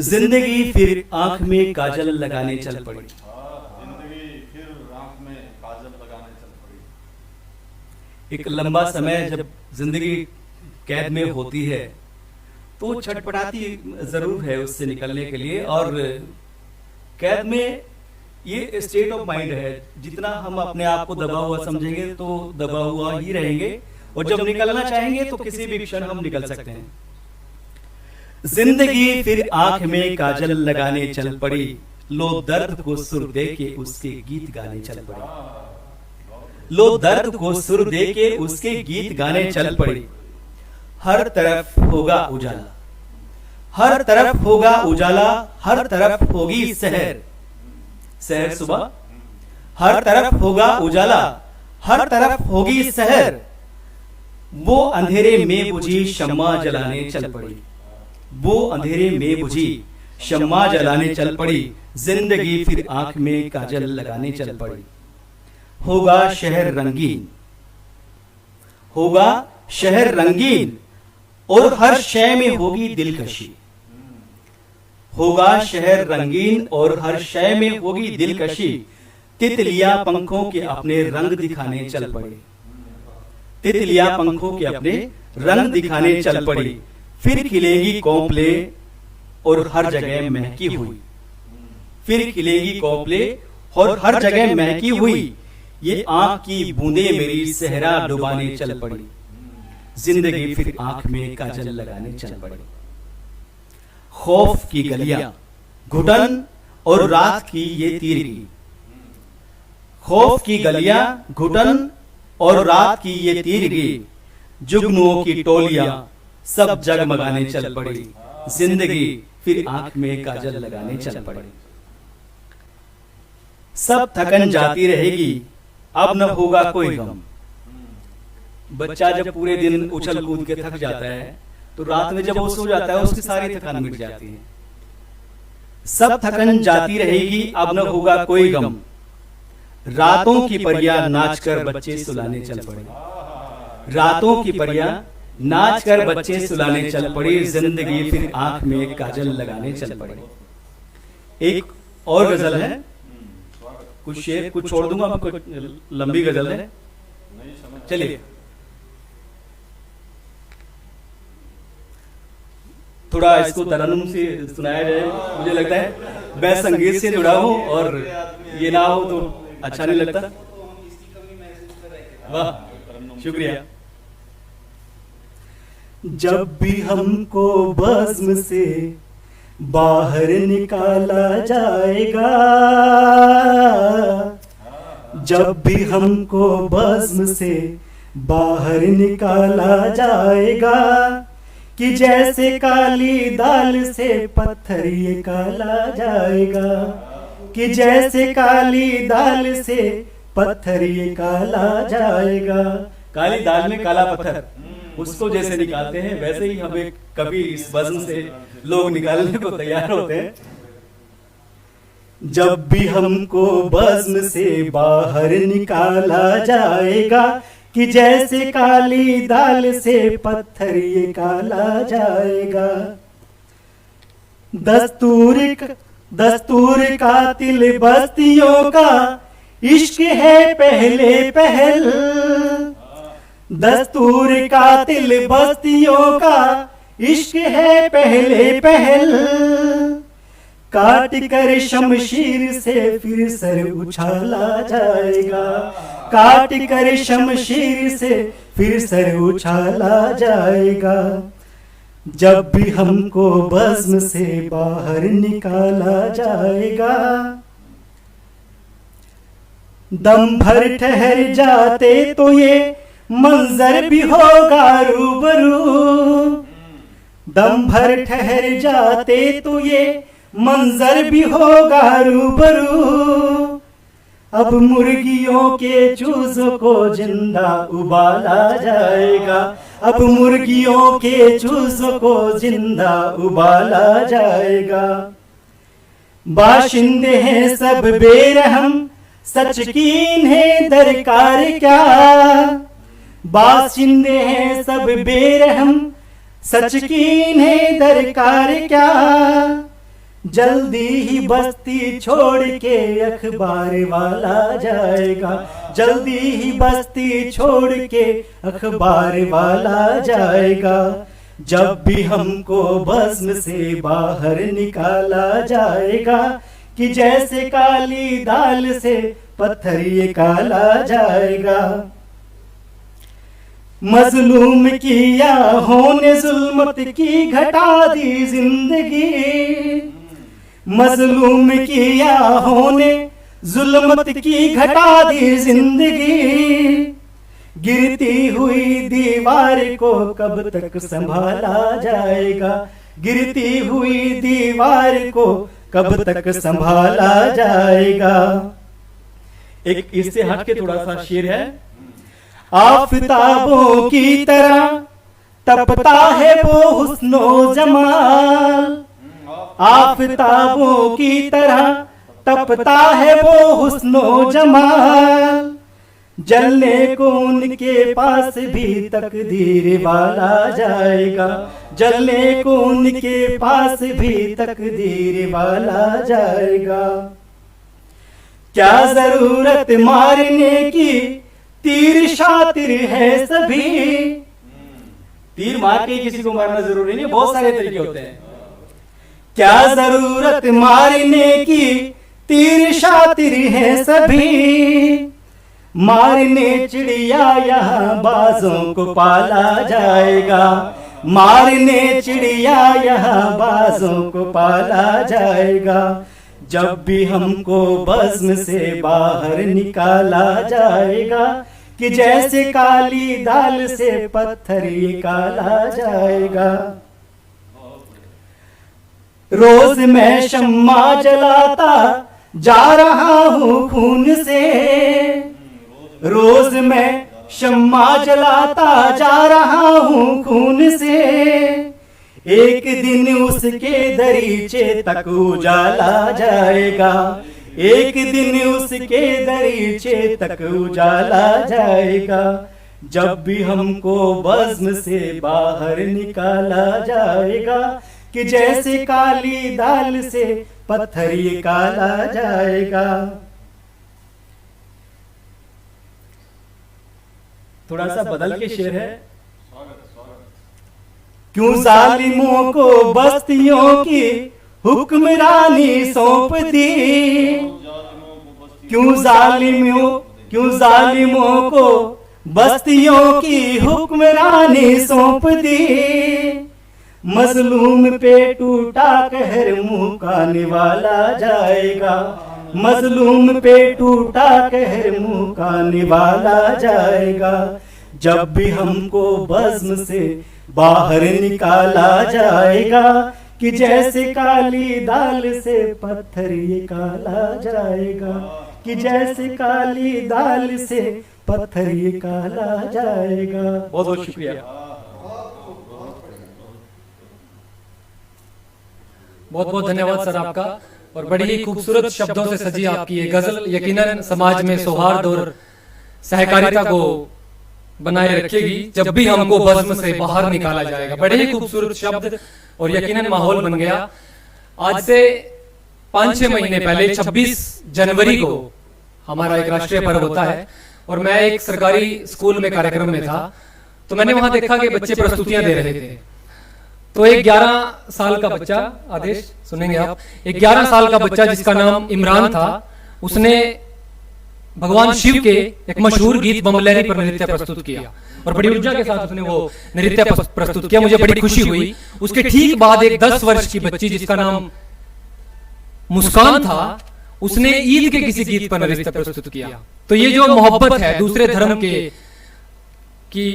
जिंदगी फिर आंख में काजल लगाने चल पड़ी, जिंदगी फिर आंख में काजल लगाने चल पड़ी। एक लंबा समय जब जिंदगी कैद में होती है तो छटपटाती जरूर है उससे निकलने के लिए, और कैद में ये स्टेट ऑफ माइंड है, जितना हम अपने आप को दबा हुआ समझेंगे तो दबा हुआ ही रहेंगे, और जब निकलना चाहेंगे तो किसी भी क्षण हम निकल सकते हैं। जिंदगी फिर आंख में काजल लगाने चल पड़ी, लो दर्द को सुर दे के उसके गीत गाने चल पड़ी, लो दर्द को सुर दे के उसके गीत गाने चल पड़ी। हर तरफ होगा उजाला, हर तरफ होगा उजाला, हर तरफ होगी सहर, सहर सुबह, हर तरफ होगा उजाला, हर तरफ होगी सहर। वो अंधेरे में बुझी शम्मा जलाने चल पड़ी, वो अंधेरे में बुझी शम्मा जलाने चल पड़ी। जिंदगी फिर आंख में काजल लगाने चल पड़ी। होगा शहर रंगीन, होगा शहर रंगीन, और हर शय में होगी दिलकशी, होगा शहर रंगीन और हर शय में होगी दिलकशी। तितलियां पंखों के अपने रंग दिखाने चल पड़ी, तितलियां पंखों के अपने रंग दिखाने चल पड़ी। फिर खिलेगी कोपले और हर जगह महकी हुई, फिर खिलेगी कोपले और हर जगह महकी हुई। ये आंख की बूंदे मेरी सहरा डुबाने चल पड़ी, जिंदगी फिर आंख में काजल लगाने चल पड़ी। खौफ की गलियां, घुटन और रात की ये तीरगी। खौफ की गलियां, घुटन और रात की ये तीरगी, जुगनुओं की टोलियां सब जगमगाने चल पड़ी। जिंदगी फिर आंख में काजल लगाने चल पड़ी। सब थकन जाती रहेगी, अब न होगा कोई गम। बच्चा जब पूरे दिन उछल कूद के थक जाता है तो रात में जब वो सो जाता है उसकी सारी थकान मिट जाती है। सब थकन जाती रहेगी, अब न होगा कोई गम। रातों की परियां नाच कर बच्चे सुलाने चल पड़े। रातों की परियां नाच कर बच्चे सुलाने चल पड़ी। जिंदगी फिर आंख में काजल लगाने चल पड़ी। एक और गजल है, कुछ शेर कुछ छोड़ दूंगा, कुछ लंबी गजल है, चलिए थोड़ा इसको तरन्नुम से सुनाया जाए। मुझे लगता है मैं संगीत से जुड़ा हूं और ये ना हो तो अच्छा नहीं लगता। वाह, शुक्रिया। जब भी हमको बज़्म से बाहर निकाला जाएगा, जब भी हमको बज़्म से बाहर निकाला जाएगा, कि जैसे काली दाल से पत्थर ये काला जाएगा, कि जैसे काली दाल से पत्थर ये काला जाएगा। काली दाल में काला पत्थर, उसको जैसे निकालते हैं वैसे ही हमें कभी इस वज़न से लोग निकालने को तैयार होते हैं। जब भी हमको बज़्म से बाहर निकाला जाएगा, कि जैसे काली दाल से पत्थर ये काला जाएगा। दस्तूर कातिल बस्तियों का इश्क है पहले पहल। दस्तूर कातिल बस्तियों का इश्क है पहले पहल। काट कर शमशीर से फिर सर उछाला जाएगा, काट कर शमशीर से फिर सर उछाला जाएगा। जब भी हमको बज़्म से बाहर निकाला जाएगा, दम भर ठहर जाते तो ये मंजर भी होगा रूबरू। दम भर ठहर जाते तो ये मंजर भी होगा रूबरू। अब मुर्गियों के चूजों को जिंदा उबाला जाएगा, अब मुर्गियों के चूजों को जिंदा उबाला जाएगा। बाशिंदे हैं सब बेरहम, सच की इन्हें दरकार क्या। बाशिंदे हैं सब बेरहम, सच की इन्हें दरकार क्या। जल्दी ही बस्ती छोड़ के अखबार वाला जाएगा, जल्दी ही बस्ती छोड़ के अखबार वाला जाएगा। जब भी हमको बज़्म से बाहर निकाला जाएगा, कि जैसे काली दाल से पत्थर ये काला जाएगा। मजलूम की आहों ने जुल्मत की घटा दी जिंदगी। मजलूम की आहों ने जुल्मत की घटा दी जिंदगी। गिरती हुई दीवार को कब तक संभाला जाएगा, गिरती हुई दीवार को कब तक संभाला जाएगा। एक इससे हट के थोड़ा सा शेर है। आफताबों की तरह तपता है वो हुस्नो जमाल। आफताबों की तरह तपता है वो हुस्नो जमाल। जलने को उनके पास भी तकदीर वाला जाएगा, जलने को उनके पास भी तकदीर वाला जाएगा। क्या जरूरत मारने की, तीर शातिर है सभी। तीर मार के किसी को मारना जरूरी नहीं, बहुत सारे तरीके होते हैं। क्या जरूरत मारने की, तीर शातिर है सभी। मारने चिड़िया यहाँ बाजों को पाला जाएगा, मारने चिड़िया यहाँ बाजों को पाला जाएगा। जब भी हमको बज़्म से बाहर निकाला जाएगा, कि जैसे काली दाल से पत्थर निकाला जाएगा। रोज मैं शम्मा जलाता जा रहा हूँ खून से, रोज मैं शम्मा जलाता जा रहा हूँ खून से। एक दिन उसके दरीचे तक उजाला जाएगा, एक दिन उसके दरीचे तक उजाला जाएगा। जब भी हमको बज़्म से बाहर निकाला जाएगा, कि जैसे काली दाल से पत्थर निकाला जाएगा। थोड़ा सा बदल के शेर है। क्यों जालिमों को बस्तियों की हुक्मरानी सौंप दी, क्यों जालिमों को बस्तियों की हुक्मरानी सौंप दी। मजलूम पे टूटा कहर मुँह निवाला जाएगा, मजलूम पे टूटा कहर मुँह निवाला जाएगा। जब भी हमको बज़्म से बाहर निकाला जाएगा, कि जैसे काली दाल से पत्थर निकाला जाएगा, कि जैसे काली दाल से पत्थर निकाला जाएगा। बहुत बहुत शुक्रिया। बहुत बहुत धन्यवाद सर आपका। और बड़ी ही खूबसूरत शब्दों से सजी आपकी ये गजल यकीनन समाज में सौहार्द और सहकारिता को बनाए रखेगी। जब भी हमको बज़्म से बाहर निकाला जाएगा, बड़े ही खूबसूरत शब्द और यकीनन माहौल बन गया। आज से 5-6 महीने पहले 26 जनवरी को हमारा एक राष्ट्रीय पर्व होता है, और मैं एक सरकारी स्कूल में कार्यक्रम में था, तो मैंने वहां देखा कि बच्चे प्रस्तुतियां दे रहे थे। तो एक 11 साल का बच्चा, आदेश सुनेंगे आप, एक 11 साल का बच्चा जिसका नाम इमरान था, उसने भगवान शिव के एक मशहूर गीत बमलैनी पर नृत्य प्रस्तुत किया और बड़ी ऊर्जा के साथ उसने वो नृत्य प्रस्तुत किया। मुझे बड़ी खुशी हुई। उसके ठीक बाद एक 10 वर्ष की बच्ची जिसका नाम मुस्कान था, उसने ईद के किसी गीत पर नृत्य प्रस्तुत किया। तो ये जो मोहब्बत है दूसरे धर्म की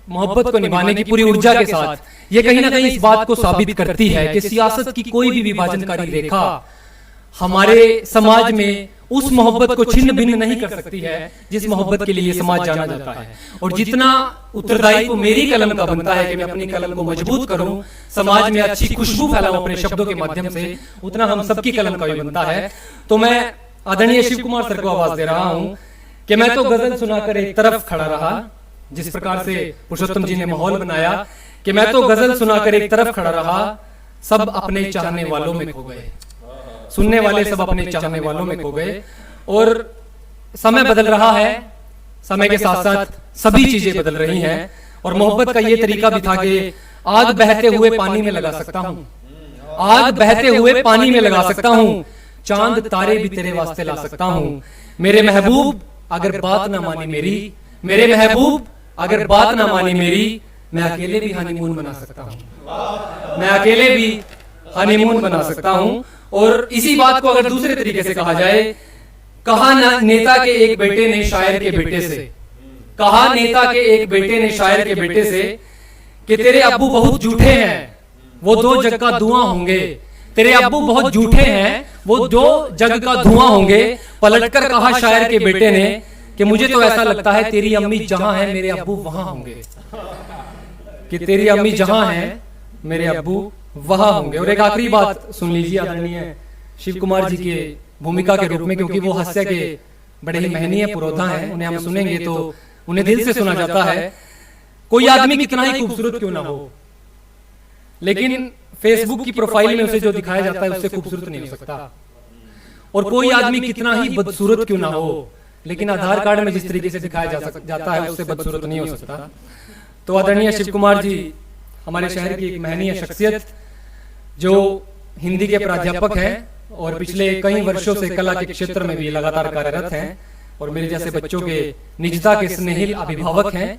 मोहब्बत को निभाने की पूरी ऊर्जा के साथ, ये कहीं ना कहीं इस बात को साबित करती है कि सियासत की कोई भी विभाजनकारी रेखा हमारे समाज में उस मोहब्बत को छिन्न भिन्न नहीं कर सकती है जिस मोहब्बत के लिए ये समाज जाना जाता है। और जितना उत्तरदायित्व मेरी कलम का बनता है कि मैं अपनी कलम को मजबूत करूं, समाज में अच्छी खुशबू फैलाऊं अपने शब्दों के माध्यम से, उतना हम सबकी कलम का भी बनता है। तो मैं आदरणीय शिव कुमार सर को आवाज दे रहा हूं कि मैं तो गजल सुनाकर एक तरफ खड़ा रहा, जिस प्रकार से पुरुषोत्तम जी ने माहौल बनाया कि मैं तो गजल सुनाकर एक तरफ खड़ा रहा, सब अपने चाहने वालों में खो गए, सुनने वाले सब अपने चाहने वालों में खो गए। और समय बदल रहा है, समय के साथ साथ सभी चीजें बदल रही हैं। और मोहब्बत का ये तरीका भी था कि आग बहते हुए पानी में लगा सकता हूँ, आग बहते हुए पानी में लगा सकता हूँ, चांद तारे भी तेरे वास्ते ला सकता हूँ। मेरे महबूब अगर बात ना मानी मेरी, मेरे महबूब अगर बात ना मानी मेरी, मैं अकेले भी हनीमून बना सकता हूँ, मैं अकेले भी हनीमून बना सकता हूँ। और इसी बात को अगर दूसरे तरीके से कहा जाए, कहा नेता के एक बेटे ने शायर के बेटे से, कहा नेता के एक बेटे ने शायर के बेटे से कि तेरे अब्बू बहुत झूठे हैं, वो 2 जग का धुआं होंगे, तेरे अब्बू बहुत झूठे हैं, वो 2 जग का धुआं होंगे। पलटकर कहा शायर के बेटे ने कि मुझे तो ऐसा लगता है तेरी अम्मी जहां है मेरे अब्बू वहां होंगे, कि तेरी अम्मी जहां है मेरे अब्बू वहां होंगे। और एक आखिरी बात सुन लीजिए आदरणीय शिव कुमार जी के भूमिका के रूप में, क्योंकि वो हास्य के बड़े ही महनीय पुरोधा हैं, उन्हें हम सुनेंगे तो उन्हें दिल से सुना जाता है। कोई आदमी कितना ही खूबसूरत क्यों ना हो, लेकिन फेसबुक की प्रोफाइल में उसे जो दिखाया जाता है उससे खूबसूरत नहीं हो सकता। और कोई आदमी कितना ही बदसूरत क्यों ना हो, लेकिन आधार कार्ड में जिस तरीके से दिखाया जाता है उससे बदसूरत नहीं हो सकता। तो आदरणीय शिव कुमार जी हमारे शहर की एक महनीय शख्सियत, जो हिंदी के प्राध्यापक हैं और पिछले कई वर्षों से कला के क्षेत्र में भी लगातार कार्यरत हैं, और मेरे जैसे बच्चों के निजता के स्नेहिल अभिभावक हैं,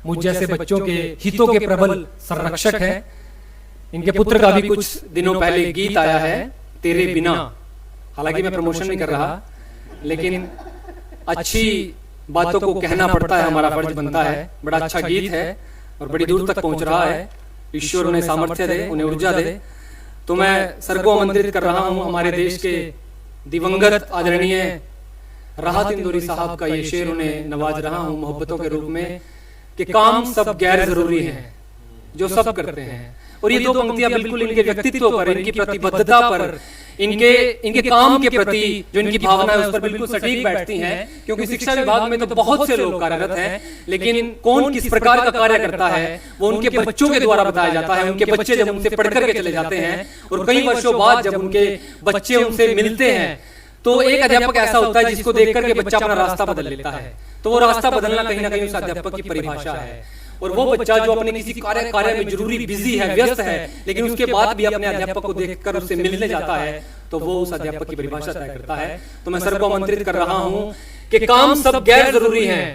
मुझ जैसे बच्चों के हितों के प्रबल संरक्षक हैं। इनके पुत्र का भी कुछ दिनों पहले गीत आया है, तेरे बिना। हालांकि मैं प्रमोशन नहीं कर रहा, लेकिन अच्छी बातों को कहना पड़ता है, हमारा फर्ज बनता है। बड़ा अच्छा गीत है और बड़ी दूर तक पहुंच रहा है। ईश्वर उन्हें सामर्थ्य दे, उन्हें ऊर्जा दे। तो मैं सर को आमंत्रित कर रहा हूं, हमारे देश के दिवंगत आदरणीय राहत इंदौरी साहब का ये शेर उन्हें नवाज रहा हूं मोहब्बतों के रूप में, कि काम सब गैर जरूरी है जो सब करते हैं। और ये दो पंक्तियां बिल्कुल इनके व्यक्तित्व पर, इनकी प्रतिबद्धता पर, इनके काम के प्रति जो इनकी भावना है उस पर बिल्कुल सटीक बैठती हैं। क्योंकि शिक्षा विभाग में तो बहुत से लोग कार्यरत हैं, लेकिन कौन किस प्रकार का कार्य करता है वो उनके बच्चों के द्वारा बताया जाता है। उनके बच्चे जब उनसे पढ़ करके चले जाते हैं और कई वर्षों बाद जब उनके बच्चे उनसे मिलते हैं, तो एक अध्यापक ऐसा होता है जिसको देख करके बच्चा अपना रास्ता बदल लेता है। तो वो रास्ता बदलना कहीं ना कहीं उस अध्यापक की परिभाषा है। और वो बच्चा जो अपने किसी कार्य में जरूरी बिजी है, व्यस्त है, लेकिन उसके बाद भी अपने अध्यापक को देखकर उससे मिलने जाता है, तो वो उस अध्यापक की परिभाषा तय करता है। तो मैं सर को आमंत्रित कर रहा हूं कि काम सब गैर जरूरी हैं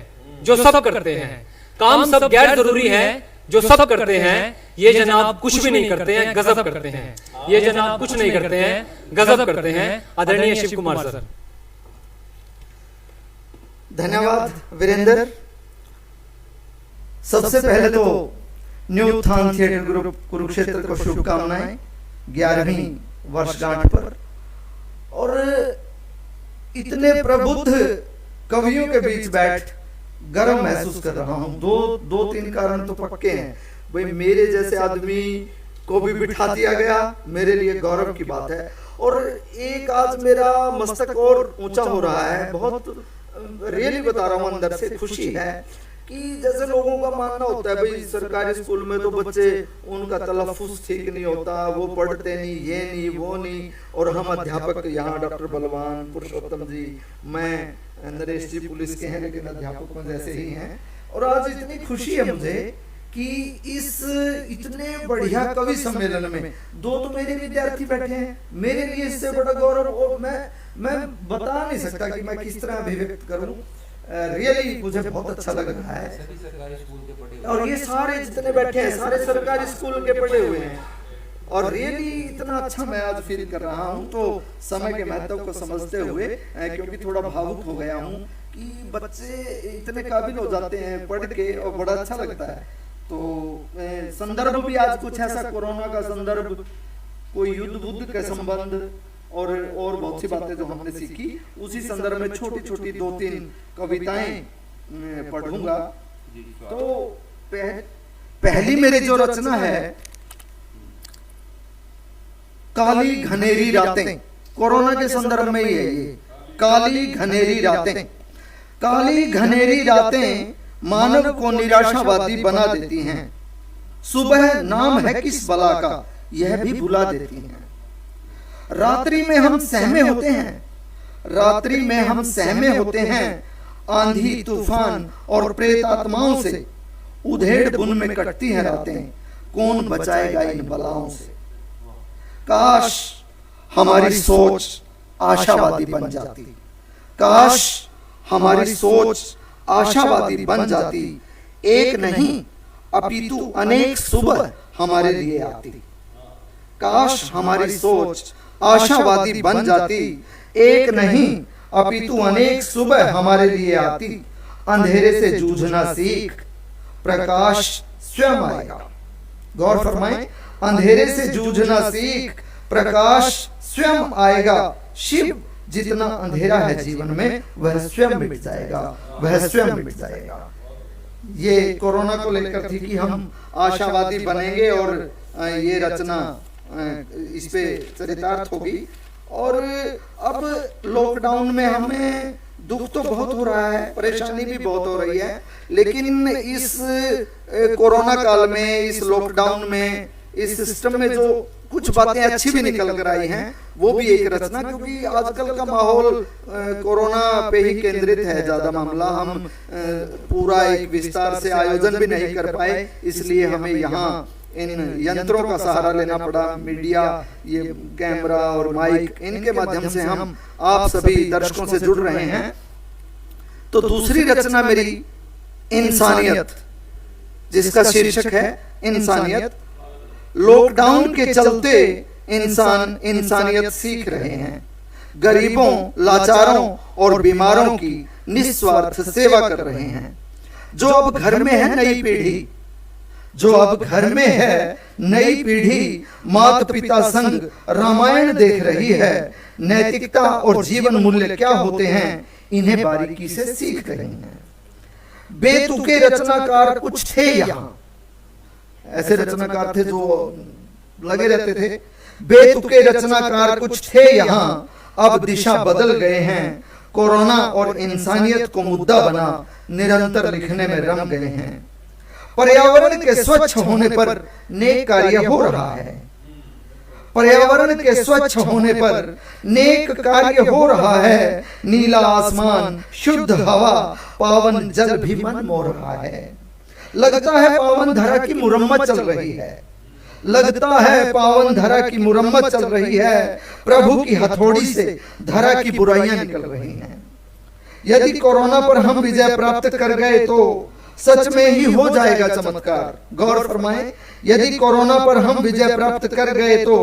जो सब करते हैं। काम सब गैर जरूरी हैं जो सब करते हैं, ये जनाब कुछ भी नहीं करते हैं, गजब करते हैं। ये जनाब कुछ नहीं करते हैं, गजब करते हैं। आदरणीय शिव कुमार सर। धन्यवाद वीरेंद्र। सबसे पहले तो न्यू उत्थान थिएटर ग्रुप कुरुक्षेत्र को शुभकामनाएं 11वीं वर्षगांठ पर। और इतने प्रबुद्ध कवियों के बीच बैठ गर्व महसूस कर रहा हूं। दो तीन कारण तो पक्के हैं। भाई, मेरे जैसे आदमी को भी बिठा दिया गया, मेरे लिए गौरव की बात है। और एक आज मेरा मस्तक और ऊंचा हो रहा है, बहुत रियली बता रहा हूं, अंदर से खुशी है कि जैसे लोगों का मानना होता है भाई सरकारी स्कूल में तो बच्चे उनका तलफ्फुज़ ठीक नहीं होता, वो पढ़ते नहीं, ये नहीं वो नहीं। और हम अध्यापक यहाँ डॉक्टर बलवान, पुरुषोत्तम जी, मैं, नरेश जी पुलिस के हैं लेकिन अध्यापकों जैसे ही हैं। और आज इतनी खुशी है मुझे कि इस इतने बढ़िया कवि सम्मेलन में दो तो मेरे विद्यार्थी बैठे हैं। मेरे लिए इससे बड़ा गौरव और मैं बता नहीं सकता कि मैं किस तरह अभिव्यक्त करूं। रियली मुझे बहुत अच्छा लग रहा है। और ये सारे जितने बैठे हैं सारे सरकारी स्कूल के पढ़े हुए हैं। और रियली इतना अच्छा मैं आज फील कर रहा हूँ। तो समय के महत्व को समझते हुए, क्योंकि थोड़ा भावुक हो गया हूँ कि बच्चे इतने काबिल हो जाते हैं पढ़ के, और बड़ा अच्छा लगता है। तो संदर्भ भी आज कुछ ऐसा, कोरोना का संदर्भ, कोई युद्ध बुद्ध के संबंध और बहुत सी बातें जो हमने सीखी, उसी संदर्भ में छोटी छोटी 2-3 कविताएं पढ़ूंगा। तो पहली मेरी जो रचना है, काली घनेरी रातें, कोरोना के संदर्भ में ही है ये। काली घनेरी रातें, काली घनेरी रातें मानव को निराशावादी बना देती हैं। सुबह नाम है किस बला का, यह भी भुला देती हैं। रात्रि में हम सहमे होते हैं, रात्रि में हम सहमे होते हैं, आंधी तूफान और प्रेत आत्माओं से। उधेड़ बुन में कटती हैं रातें, कौन बचाएगा इन बलाओं से। काश हमारी सोच आशावादी बन जाती, काश हमारी सोच आशावादी बन जाती। एक नहीं अपितु अनेक सुबह हमारे लिए आती। काश हमारी सोच आशावादी बन जाती, एक नहीं अपितु अनेक सुबह हमारे लिए आती। अंधेरे से जूझना सीख, प्रकाश स्वयं आएगा। गौर फरमाएं, अंधेरे से जूझना सीख, प्रकाश स्वयं आएगा। शिव जितना अंधेरा है जीवन में वह स्वयं मिट जाएगा, वह स्वयं मिट जाएगा। ये कोरोना को लेकर थी कि हम आशावादी बनेंगे और ये रचना इस पे चरितार्थ होगी। और अब लॉकडाउन में हमें दुख तो बहुत हो रहा है, परेशानी भी बहुत हो रही है, लेकिन इस कोरोना काल में, इस लॉकडाउन में, इस सिस्टम में जो कुछ बातें अच्छी भी निकल कर आई हैं, वो भी एक रचना। क्योंकि आजकल का माहौल कोरोना पे ही केंद्रित है ज्यादा मामला। हम पूरा एक विस्तार से आयोजन भी नहीं कर पाए, इसलिए हमें यहाँ इन यंत्रों का सहारा लेना पड़ा। मीडिया, ये कैमरा और माइक, इनके माध्यम से हम आप सभी दर्शकों से जुड़ रहे हैं। तो दूसरी रचना मेरी इंसानियत, जिसका शीर्षक है इंसानियत। लॉकडाउन के चलते इंसान इंसानियत सीख रहे हैं, गरीबों, लाचारों और बीमारों की निस्वार्थ सेवा कर रहे हैं। जो अब घर में है नई पीढ़ी, जो अब घर में है नई पीढ़ी, माता पिता संग रामायण देख रही है। नैतिकता और जीवन मूल्य क्या होते हैं, इन्हें बारीकी से सीख रही हैं। बेतुके रचनाकार कुछ थे यहाँ, ऐसे रचनाकार थे जो लगे रहते थे। बेतुके रचनाकार कुछ थे यहाँ, अब दिशा बदल गए हैं। कोरोना और इंसानियत को मुद्दा बना निरंतर लिखने में रम गए हैं। पर्यावरण के स्वच्छ होने पर नेक कार्य हो रहा है, पर्यावरण के स्वच्छ होने पर नेक कार्य हो रहा है। नीला आसमान, शुद्ध हवा, पावन जल भी मन मोह रहा है। लगता है पावन धरा की मुरम्मत चल रही है, लगता है पावन धरा की मुरम्मत चल रही है। प्रभु की हथौड़ी से धरा की बुराइयां निकल रही हैं। यदि कोरोना पर हम विजय प्राप्त कर गए तो सच में ही हो जाएगा चमत्कार। गौर फरमाएं, यदि कोरोना पर हम विजय प्राप्त कर गए तो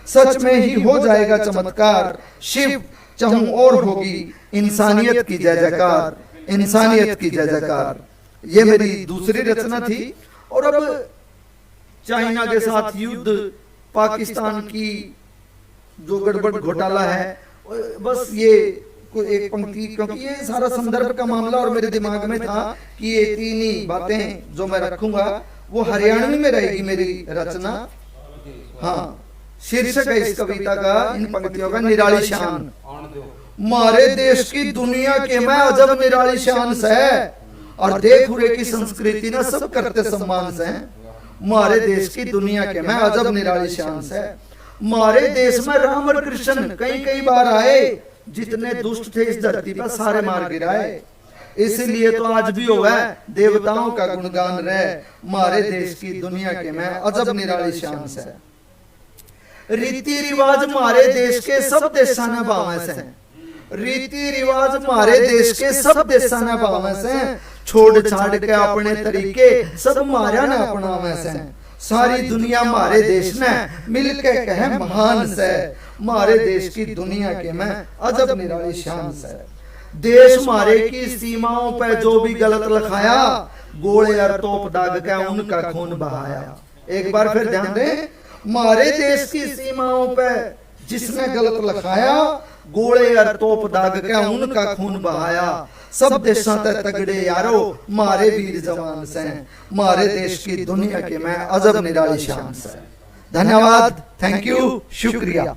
सच में ही हो जाएगा चमत्कार। शिव चहुं और होगी इंसानियत की जय जयकार, इंसानियत की जय जयकार। ये मेरी दूसरी रचना थी। और अब चाइना के साथ युद्ध, पाकिस्तान की जो गड़बड़ घोटाला है, बस ये एक पंक्ति, क्योंकि ये सारा संदर्भ का मामला और मेरे दिमाग में था कि ये तीन ही बातें जो मैं रखूंगा वो हरियाणवी में रहेगी मेरी रचना। हाँ, शीर्षक है इस कविता का, इन पंक्तियों का, निराली शान। मारे देश की दुनिया के मैं अजब निराली शान से, और देख उरे की संस्कृति ना सब करते सम्मान से। मारे देश की दुनिया के मैं अजब निराली शान से। मारे देश में राम और कृष्ण कई कई बार आए, जितने दुष्ट थे इस धरती पर सारे मार गिराए। इसलिए तो आज भी हो है देवताओं का गुणगान रहे। मारे देश की दुनिया के मैं अजब निराली शान से। रीति रिवाज मारे देश के सब देशाना बावे से, रीति रिवाज मारे देश के सब देशाना बावे से। छोड़ छाड़ के अपने तरीके सब मारा ने अपनावे से। सारी दुनिया मारे देश ने मिलके कहे महान से। मारे देश की दुनिया के मैं अजब निराली शान से। देश मारे की सीमाओं पे जो भी गलत लिखाया, गोले और तोप दाग के उनका खून बहाया। एक बार फिर ध्यान दें, मारे देश की सीमाओं पे जिसने गलत लिखाया, गोले और तोप दाग के उनका खून बहाया। सब देशों ते तगड़े यारो मारे वीर जवान से। मारे देश की दुनिया के मैं अजब निराली शान से। धन्यवाद, थैंक यू, शुक्रिया।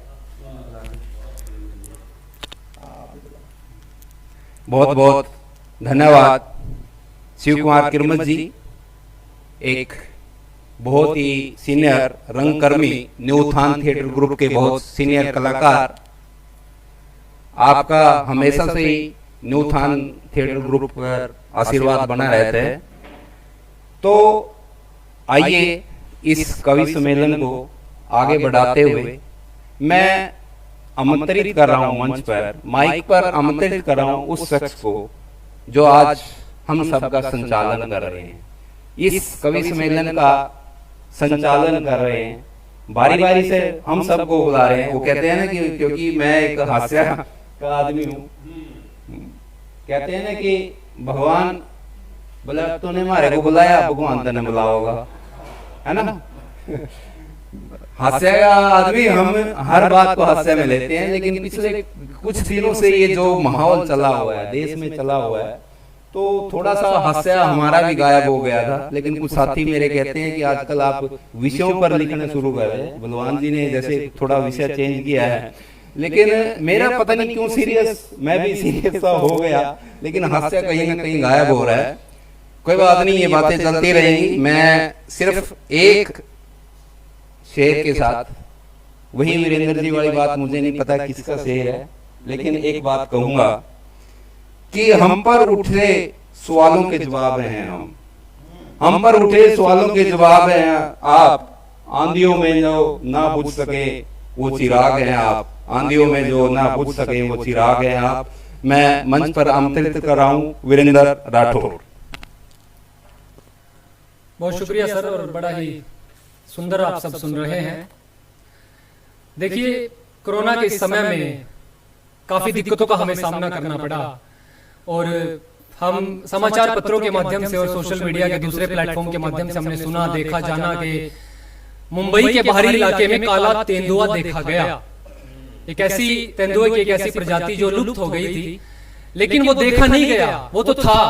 बहुत बहुत धन्यवाद शिव कुमार किरमत जी, एक बहुत ही सीनियर रंगकर्मी, न्यू उत्थान थिएटर ग्रुप के बहुत सीनियर कलाकार। आपका हमेशा से ही न्यू उत्थान थिएटर ग्रुप पर आशीर्वाद बना रहता है। तो आइए इस कवि सम्मेलन को आगे बढ़ाते हुए मैं आमंत्रित कर रहा हूं मंच पर, माइक पर आमंत्रित कर रहा हूं उस शख्स को जो आज हम सबका संचालन कर रहे हैं। इस कवि सम्मेलन का संचालन कर रहे हैं, बारी बारी से हम सबको बुला रहे हैं। वो कहते हैं ना कि क्योंकि मैं एक हास्य का आदमी हूँ, कहते हैं ना कि भगवान बोला तूने हमारे को बुलाया, भगवान तूने बुलाया होगा, है ना। हास्य का आदमी, हम हर बात को हास्य में लेते हैं। लेकिन पिछले कुछ दिनों से ये जो माहौल चला हुआ है, देश में चला हुआ है, तो थोड़ा सा हास्य हमारा भी गायब हो गया था। लेकिन कुछ साथी मेरे कहते हैं कि आजकल आप विषयों पर लिखना शुरू कर रहे हैं। बलवान जी ने जैसे थोड़ा विषय चेंज किया है, लेकिन मेरा पता नहीं क्यों सीरियस, मैं भी सीरियस सा हो गया, लेकिन हास्य कहीं ना कहीं गायब हो रहा है। कोई बात नहीं, ये बातें चलती रहेंगी। मैं सिर्फ एक शेर के साथ, वही वीरेंद्र जी वाली बात, मुझे नहीं पता किसका शेर है, लेकिन एक बात कहूंगा कि हम पर उठे सवालों के जवाब हैं हम पर उठे सवालों के जवाब हैं आप। आंधियों में जो ना बुझ सके वो चिराग हैं आप, आंधियों में जो ना बुझ सके वो चिराग हैं आप। मैं मंच पर आमंत्रित कर रहा हूँ वीरेंद्र राठौर। बहुत शुक्रिया सर, और बड़ा ही सुंदर आप सब सुन रहे हैं। देखिए, कोरोना के इस समय में काफी दिक्कतों का हमें सामना करना पड़ा, और हम समाचार पत्रों के माध्यम से और सोशल मीडिया के दूसरे प्लेटफॉर्म के माध्यम से हमने सुना, देखा, जाना कि मुंबई के बाहरी इलाके में काला तेंदुआ देखा गया। एक ऐसी तेंदुए की एक ऐसी प्रजाति जो लुप्त हो गई थी, लेकिन वो देखा नहीं गया, वो तो था।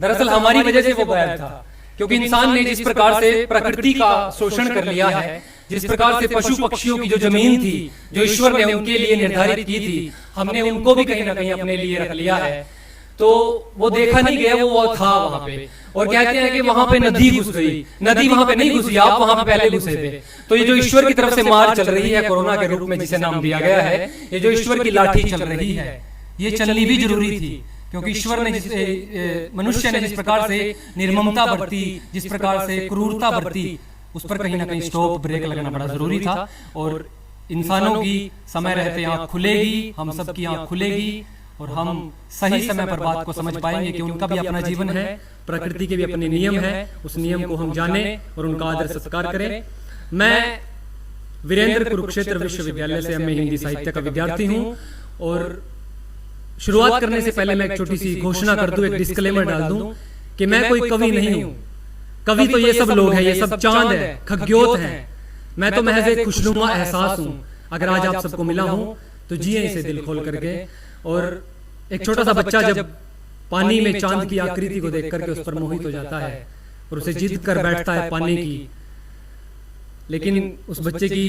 दरअसल हमारी वजह से वो गायब था, क्योंकि इंसान ने जिस प्रकार से प्रकृति का शोषण कर लिया है, जिस प्रकार से पशु पक्षियों की जो जमीन थी, जो ईश्वर ने उनके लिए निर्धारित की थी, हमने उनको भी कहीं ना कहीं अपने लिए रख लिया है। तो वो देखा नहीं गया, वो था वहां पे। और कहते हैं कि वहां पे नदी घुस गई, नदी वहां पे नहीं घुसी, आप वहां पे पहले घुसे थे। तो ये जो ईश्वर की तरफ से मार चल रही है कोरोना के रूप में, जिसे नाम दिया गया है, ये जो ईश्वर की लाठी चल रही है, ये चलनी भी जरूरी थी, क्योंकि ईश्वर ने मनुष्य ने जिस प्रकार से निर्ममता बरती, जिस प्रकार से क्रूरता बरती, उस पर कहीं ना कहीं स्टॉप ब्रेक लगाना बड़ा जरूरी था। और इंसानों की समय रहते आंख खुलेगी, हम सब की आंख खुलेगी, और हम सही समय पर बात को समझ पाएंगे कि उनका भी अपना जीवन है, प्रकृति के भी अपने नियम है, उस नियम को हम जाने और उनका आदर सत्कार करें। मैं वीरेंद्र कुरुक्षेत्र विश्वविद्यालय से एमए हिंदी साहित्य का विद्यार्थी हूं, और शुरुआत करने से पहले मैं एक छोटी सी घोषणा कर दूं, एक डिस्क्लेमर डाल दूं कि मैं कोई कवि नहीं हूं। कवि तो ये सब लोग हैं, ये सब चांद है, खग्योत हैं। मैं तो महज एक खुशनुमा एहसास हूं। अगर आज आप सबको मिला हूं तो जिए इसे दिल खोल करके। और एक छोटा सा बच्चा जब पानी में चांद की आकृति को देख करके उस पर मोहित हो जाता है और उसे जिद कर बैठता है पाने की, लेकिन उस बच्चे की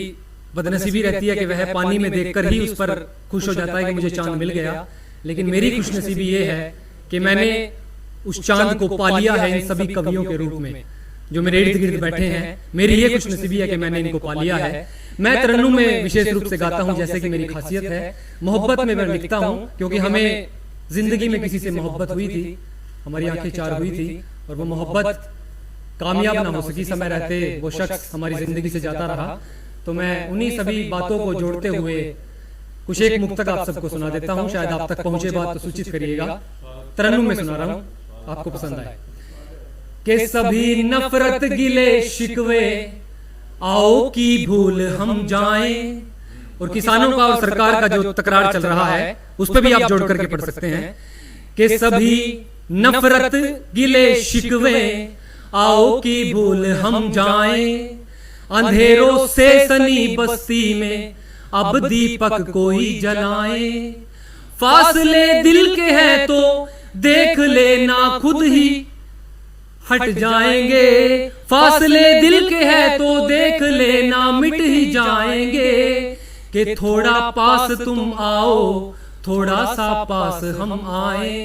बदनसीबी रहती है कि वह पानी में देखकर ही उस पर खुश हो जाता है कि मुझे चांद मिल गया। लेकिन मेरी खुशनसीबी ये है कि मैंने उस चांद को पा लिया है इन सभी कवियों के रूप में जो मेरे इर्द गिर्द बैठे हैं। मेरी ये खुशनसीबी है कि मैंने इनको पा लिया है। मैं तरन्नुम में विशेष रूप से गाता हूं, जैसे कि मेरी खासियत है। मोहब्बत में मैं लिखता हूं, क्योंकि हमें जिंदगी में किसी से मोहब्बत हुई थी, हमारी आंखें चार हुई थी, और वो मोहब्बत कामयाब ना हो सकी। समय रहते वो शख्स हमारी जिंदगी से जाता रहा। तो मैं उन्हीं सभी बातों को जोड़ते हुए कुछ एक मुक्तक आप सबको सुना देता हूं। शायद आप तक पहुंचे बात तो सूचित करिएगा। तरन्नुम में सुना रहा हूं, आपको पसंद आए। कि सभी नफरत गिले शिकवे आओ की भूल हम जाएं। और किसानों का और सरकार का जो तकरार चल रहा है उस पर भी आप जोड़ करके पढ़ सकते हैं कि सभी नफरत गिले शिकवे आओ की भूल हम जाएं। अंधेरों से सनी बस्ती में अब दीपक कोई जलाए। फासले दिल के हैं तो देख लेना खुद ही हट जाएंगे। फासले दिल के हैं तो देख लेना मिट ही जाएंगे। कि थोड़ा पास तुम आओ थोड़ा सा पास हम आए।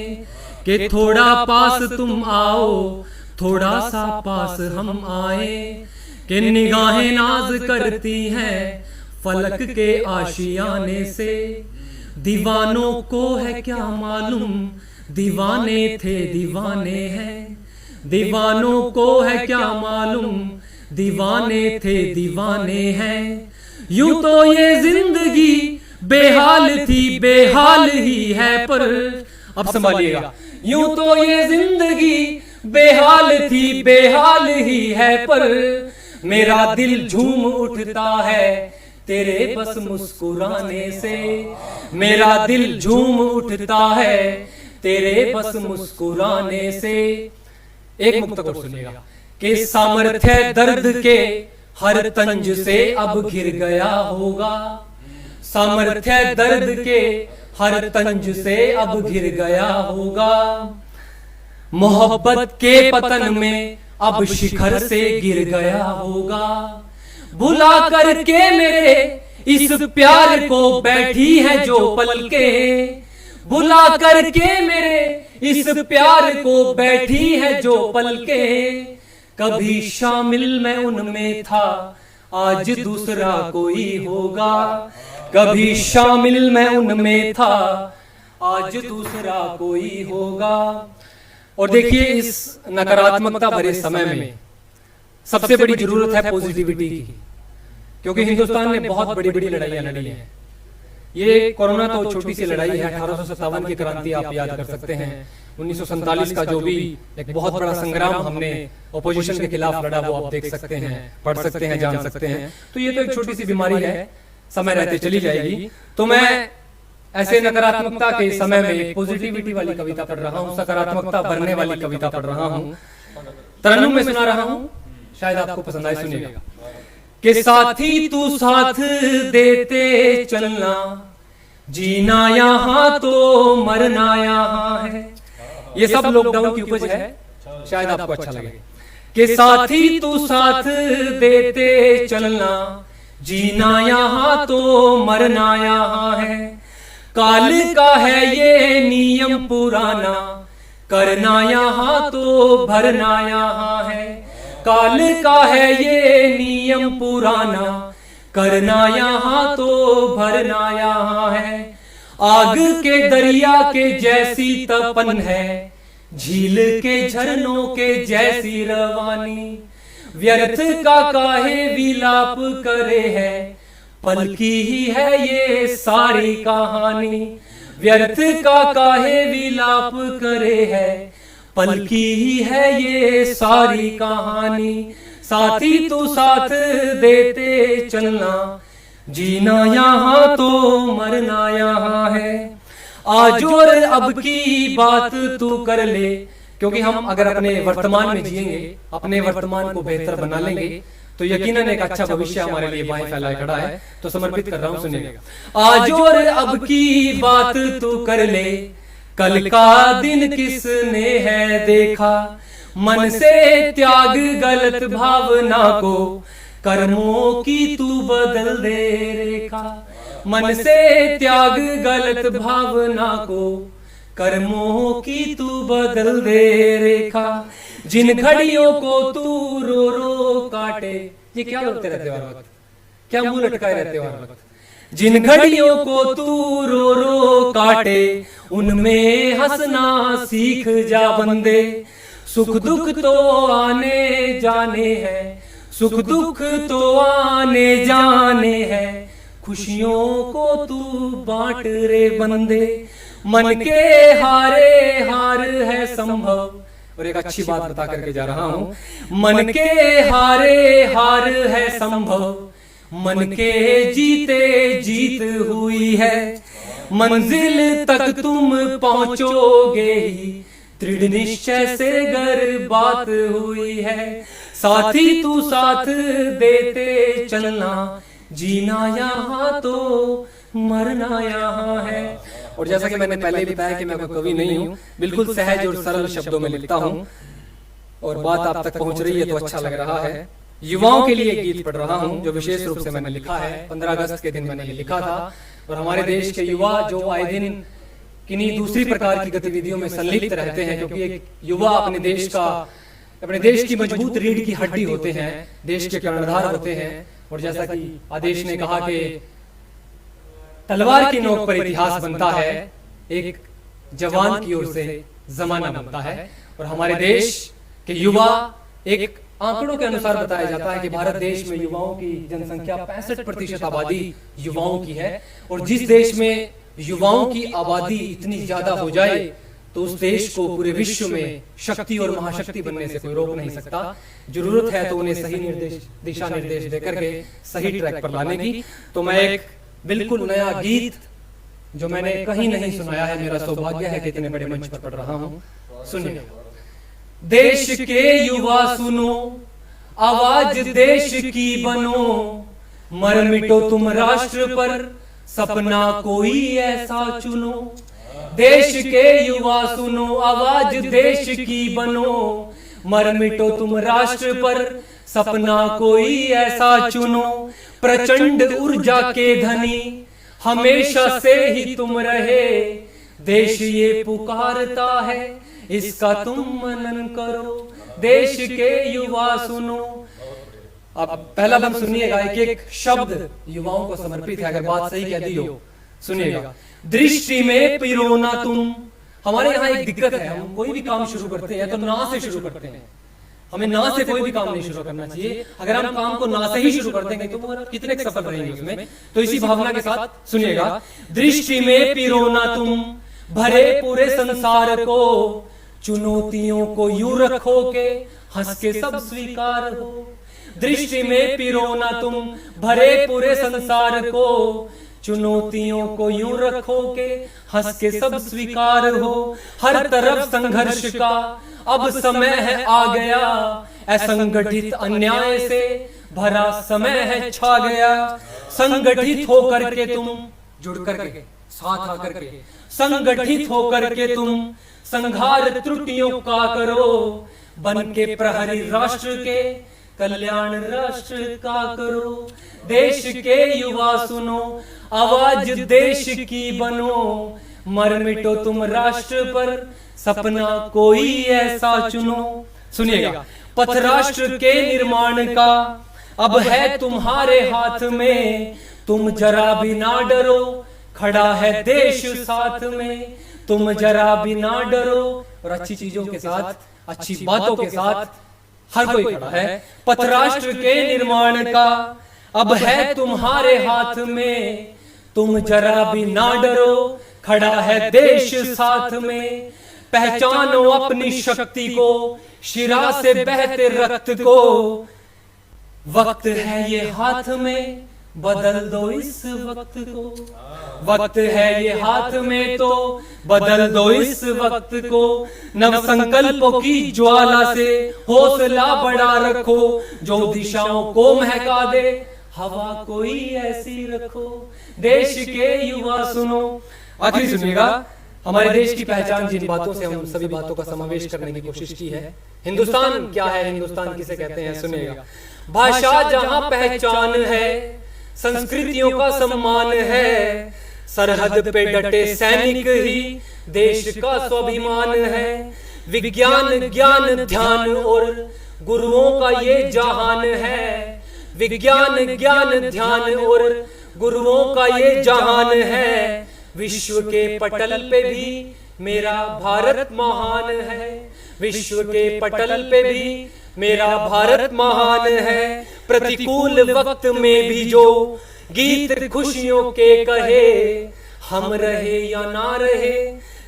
कि थोड़ा पास तुम आओ थोड़ा सा पास हम आए। कि निगाहें नाज करती हैं फलक के आशियाने से। दीवानों को है क्या मालूम दीवाने थे दीवाने हैं। दीवानों को है क्या मालूम दीवाने थे दीवाने हैं। यूं तो ये जिंदगी बेहाल थी बेहाल ही है पर। अब संभालिएगा। यूं तो ये जिंदगी बेहाल थी बेहाल ही है पर। मेरा दिल झूम उठता है तेरे बस मुस्कुराने से। मेरा दिल झूम उठता है तेरे बस मुस्कुराने से। एक मुक्तक और सुनिएगा कि सामर्थ्य दर्द के हर तंज से अब घिर गया होगा। सामर्थ्य दर्द के हर तंज से अब घिर गया होगा। मोहब्बत के पतन में अब शिखर से गिर गया होगा। भुला करके मेरे इस प्यार को बैठी है जो पलके। भुला करके मेरे इस प्यार को बैठी है जो पलके। कभी शामिल मैं उनमें था आज दूसरा कोई होगा। कभी शामिल मैं उनमें था आज दूसरा कोई होगा। और देखिए इस नकारात्मकता भरे समय में सबसे बड़ी जरूरत है पॉजिटिविटी की, क्योंकि हिंदुस्तान ने बहुत बड़ी बड़ी लड़ाइयां लड़ी हैं। ये कोरोना तो छोटी सी लड़ाई है, 1857 की क्रांति आप याद कर सकते हैं, 1947 का जो भी एक बहुत बड़ा संग्राम हमने ओपोजिशन के खिलाफ लड़ा वो आप देख सकते हैं, पढ़ सकते हैं, जान सकते हैं। तो ये तो एक छोटी सी बीमारी है, समय रहते चली जाएगी। तो मैं ऐसे नकारात्मकता के समय में पॉजिटिविटी वाली कविता पढ़ रहा हूँ, सकारात्मकता भरने वाली कविता पढ़ रहा हूँ, तरन्नुम में सुना रहा हूँ, शायद आपको पसंद आए, सुनिएगा। कि साथी तू साथ देते चलना, जीना यहाँ तो मरना यहाँ है। ये सब लॉकडाउन की उपज है, शायद आपको अच्छा लगे। कि साथी तू साथ देते चलना, जीना यहाँ तो मरना यहाँ है। काल का है ये नियम पुराना, करना यहाँ तो भरना यहाँ है। काल का है ये नियम पुराना, करना यहाँ तो भरना यहाँ है। आग के दरिया के जैसी तपन है, झील के झरनों के जैसी रवानी। व्यर्थ का काहे विलाप करे है, पल की ही है ये सारी कहानी। व्यर्थ का काहे विलाप करे है, पल की ही है ये सारी कहानी। साथी तू साथ देते चलना, जीना यहाँ तो मरना यहाँ है। आज और अब की बात तू कर ले, क्योंकि हम अगर अपने वर्तमान में जिएंगे, अपने वर्तमान को बेहतर बना लेंगे, तो यकीनन एक अच्छा भविष्य हमारे लिए बाएं फैलाए खड़ा है। तो समर्पित कर रहा हूं, सुनिएगा। आज और अब की बात तू कर ले, कल का दिन किसने है देखा। मन से त्याग गलत भावना को, कर्मों की तू बदल दे रेखा। मन से त्याग गलत भावना को, कर्मों की तू बदल दे रेखा। जिन घड़ियों को तू रो रो काटे, ये क्या रोते रहते हर वक्त, क्या मुंह लटकाए रहते हर वक्त। जिन घड़ियों को तू रो रो काटे, उनमें हंसना सीख जा बंदे। सुख दुख तो आने जाने हैं, सुख दुख तो आने जाने हैं। खुशियों को तू बांट रे बंदे। मन के हारे हार है संभव। और एक अच्छी बात बता करके जा रहा हूं, मन के हारे हार है संभव, मन के जीते जीत हुई है। मंजिल तक तुम पहुंचोगे ही, दृढ़ निश्चय से गर बात हुई है। साथी तू साथ देते चलना, जीना यहाँ तो मरना यहाँ है। और जैसा कि मैंने पहले भी बताया कि मैं कोई कवि नहीं हूँ, बिल्कुल सहज और सरल शब्दों में लिखता हूँ और बात आप तक पहुंच रही है तो अच्छा लग रहा है। युवाओं के लिए गीत पढ़ रहा हूँ जो विशेष रूप से मैंने लिखा है। 15 अगस्त के दिन मैंने ये लिखा था। और हमारे देश के युवा जो आए दिन किन्हीं दूसरी प्रकार की गतिविधियों में संलिप्त रहते हैं, क्योंकि एक युवा अपने देश की मजबूत रीढ़ की हड्डी होते हैं, देश के कर्णधार होते हैं। और जैसा कि आदेश ने कहा कि तलवार की नोक पर इतिहास बनता है, एक जवान की ओर से जमाना बनता है। और हमारे देश के युवा, एक आंकड़ों के अनुसार बताया जाता है कि भारत देश में युवाओं की जनसंख्या 65% आबादी युवाओं की है। और जिस देश में युवाओं की आबादी इतनी ज्यादा हो जाए तो उस देश को पूरे विश्व में शक्ति और महाशक्ति बनने से कोई रोक नहीं सकता। जरूरत है तो उन्हें सही दिशा निर्देश देकर के सही ट्रैक पर लाने की। तो मैं एक बिल्कुल नया गीत जो मैंने कहीं नहीं सुनाया है, मेरा सौभाग्य है कि इतने बड़े मंच पर पढ़ रहा हूं, सुनिए। देश के युवा सुनो, आवाज देश की बनो, मर मिटो तुम राष्ट्र पर, सपना कोई ऐसा चुनो। देश के युवा सुनो, आवाज देश की बनो, मर मिटो तुम राष्ट्र पर, सपना कोई ऐसा चुनो। प्रचंड ऊर्जा के धनी हमेशा से ही तुम रहे, देश ये पुकारता है इसका तुम मनन करो। देश के युवा सुनो। अब पहला बंद सुनिएगा, एक एक शब्द युवाओं को समर्पित है, अगर बात सही कह दी हो सुनिएगा। दृष्टि में पिरो ना तुम। हमारे यहाँ एक दिक्कत है, हम कोई भी काम शुरू करते हैं तो ना से शुरू करते हैं। हमें ना से कोई भी काम नहीं शुरू करना चाहिए। अगर हम काम को ना से ही शुरू कर देंगे तो कितने सफल रहेंगे उसमें। तो इसी भावना के साथ सुनिएगा। दृष्टि में पिरोना तुम भरे पूरे संसार को, चुनौतियों को यूं रखो के हंस के सब स्वीकार हो। दृष्टि में पिरोना तुम भरे पूरे संसार को, चुनौतियों को यूं रखो के हंस के सब स्वीकार हो। हर तरफ संघर्ष का अब समय है आ गया, असंगठित अन्याय से भरा समय है छा गया। संगठित होकर के तुम जुड़ करके साथ आकर के, संगठित होकर के तुम संघार त्रुटियों का करो, बन के प्रहरी राष्ट्र के कल्याण राष्ट्र का करो। देश के युवा सुनो आवाज देश की बनो, मर मिटो तुम राष्ट्र पर सपना कोई ऐसा चुनो। सुनिएगा। पथ राष्ट्र के निर्माण का अब है तुम्हारे हाथ में, तुम जरा भी ना डरो खड़ा है देश साथ में। तुम जरा भी ना डरो, और अच्छी चीजों के साथ अच्छी बातों के साथ हर कोई खड़ा है। पथ राष्ट्र के निर्माण का अब है तुम्हारे हाथ में, तुम जरा भी ना डरो खड़ा है देश साथ में। पहचानो अपनी शक्ति को, शिरा से बहते रक्त को, वक्त है ये हाथ में बदल दो इस वक्त को। वक्त है ये हाथ में तो बदल दो इस वक्त को। नव संकल्पों की ज्वाला से हौसला बढ़ा रखो, जो दिशाओं को महका दे हवा कोई ऐसी रखो। देश के युवा सुनो। आखिरी सुनिएगा। हमारे देश की पहचान जिन बातों से हम सभी बातों का समावेश करने की कोशिश की है। हिंदुस्तान क्या है, हिंदुस्तान किसे कहते हैं, सुनिएगा। भाषा जहां पहचान है, संस्कृतियों का सम्मान है, सरहद पे डटे सैनिक ही देश का स्वाभिमान है। विज्ञान ज्ञान ध्यान और गुरुओं का ये जहान है। विज्ञान ज्ञान ध्यान और गुरुओं का ये जहान है। विश्व के पटल पे भी मेरा भारत महान है। विश्व के पटल पे भी मेरा भारत महान है। प्रतिकूल वक्त में भी जो गीत खुशियों के कहे, हम रहे या ना रहे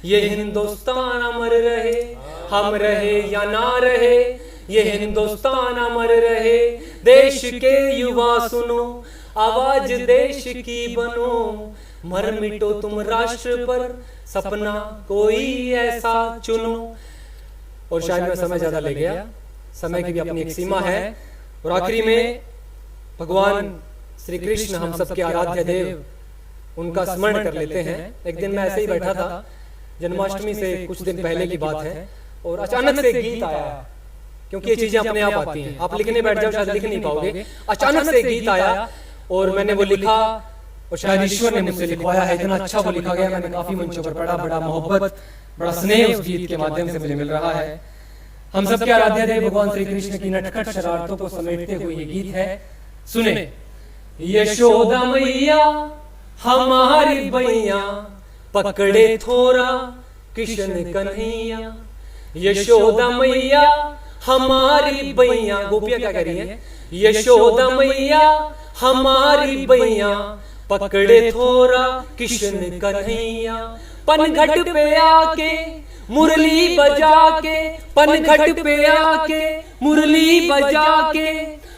ये हिंदुस्तान अमर रहे। हम रहे या ना रहे ये हिंदुस्तान अमर रहे। देश के युवा सुनो आवाज देश की बनो, मर मिटो तुम राष्ट्र पर सपना कोई ऐसा चुनो। और शायद मैं समय ज्यादा ले गया, समय की भी अपनी एक सीमा है। और आखिरी में भगवान श्री कृष्ण हम सबके आराध्य देव, उनका स्मरण कर लेते हैं। एक दिन मैं ऐसे ही बैठा था, जन्माष्टमी से कुछ दिन पहले की बात है, और अचानक से गीत आया, क्योंकि ये चीजें अपने आप आती हैं। आप लिखने बैठ जाओ शायद लिख नहीं पाओगे। अचानक से गीत आया और मैंने वो लिखा, और शायद ईश्वर ने मुझसे लिखवाया है। इतना अच्छा वो लिखा गया, मैंने काफी मंचों पर पढ़ा। बड़ा मोहब्बत, बड़ा स्नेह उस गीत के माध्यम से मुझे मिल रहा है। हम सबके आराध्य देव भगवान श्री कृष्ण की नटखट शरारतों को समेटते हुए ये गीत है, सुने। यशोदा मैया हमारी बैया, पकड़े थोड़ा कृष्ण कन्हैया। यशोदा मैया हमारी बैया, गोपियां क्या कह रही हैं? यशोदा मैया हमारी बैया, पकड़े थोड़ा कृष्ण कन्हैया। पनघट पे आके मुरली बजा के, पनघट पे आके मुरली बजा के,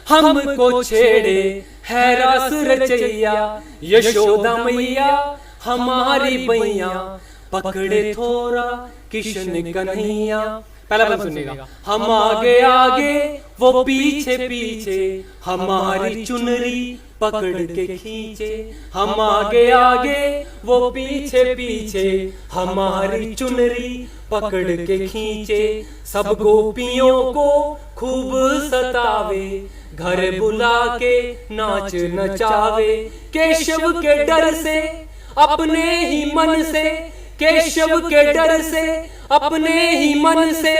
हमको छेड़े है रास रचैया। यशोदा मैया हमारी बैया, पकड़े थोड़ा कृष्ण कन्हैया। पहला बार सुनिएगा। हम आगे आगे वो पीछे पीछे, हमारी चुनरी पकड़ के खींचे। हम आगे आगे वो पीछे पीछे, हमारी चुनरी पकड़ के खींचे। सब गोपियों को खूब सतावे, घर बुला के नाच नचावे। केशव के डर से अपने ही मन से, केशव के डर से अपने ही मन से,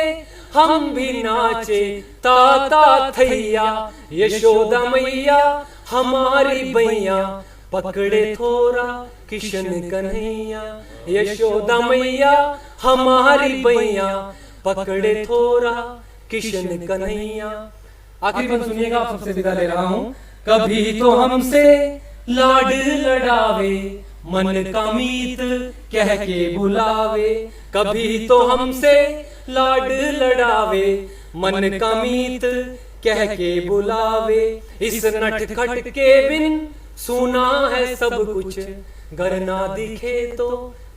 हम भी नाचे ताता थैया। यशोदा मैया हमारी बैया, पकड़े थोड़ा कृष्ण कन्हैया। यशोदा मैया हमारी बैया, पकड़े थोड़ा किशन कन्हैया। आखिरी बंद सुनिएगा, आप सबसे विदा ले रहा हूं। कभी तो हमसे लाड लड़ावे, मन का मीत कह के बुलावे। कभी तो हमसे लाड लड़ावे, मन का मीत कह के बुलावे। इस नटखट के बिन सुना है सब कुछ, गर ना दिखे तो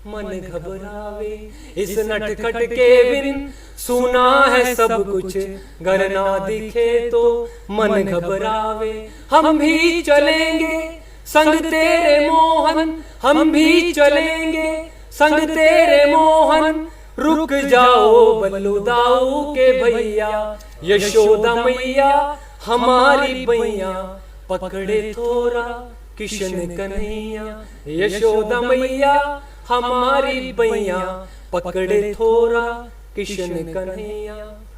मन घबरावे। इस नटखट के बिन सुना है सब कुछ, गर ना दिखे तो मन घबरावे। हम भी चलेंगे संग तेरे मोहन, हम भी चलेंगे संग तेरे मोहन। रुक जाओ बल्लू दाऊ के भैया, यशोदा मैया हमारी बैया। पकड़े थोड़ा किशन कन्हैया, यशोदा मैया हमारी बैया। पकड़े थोड़ा किशन कन्हैया।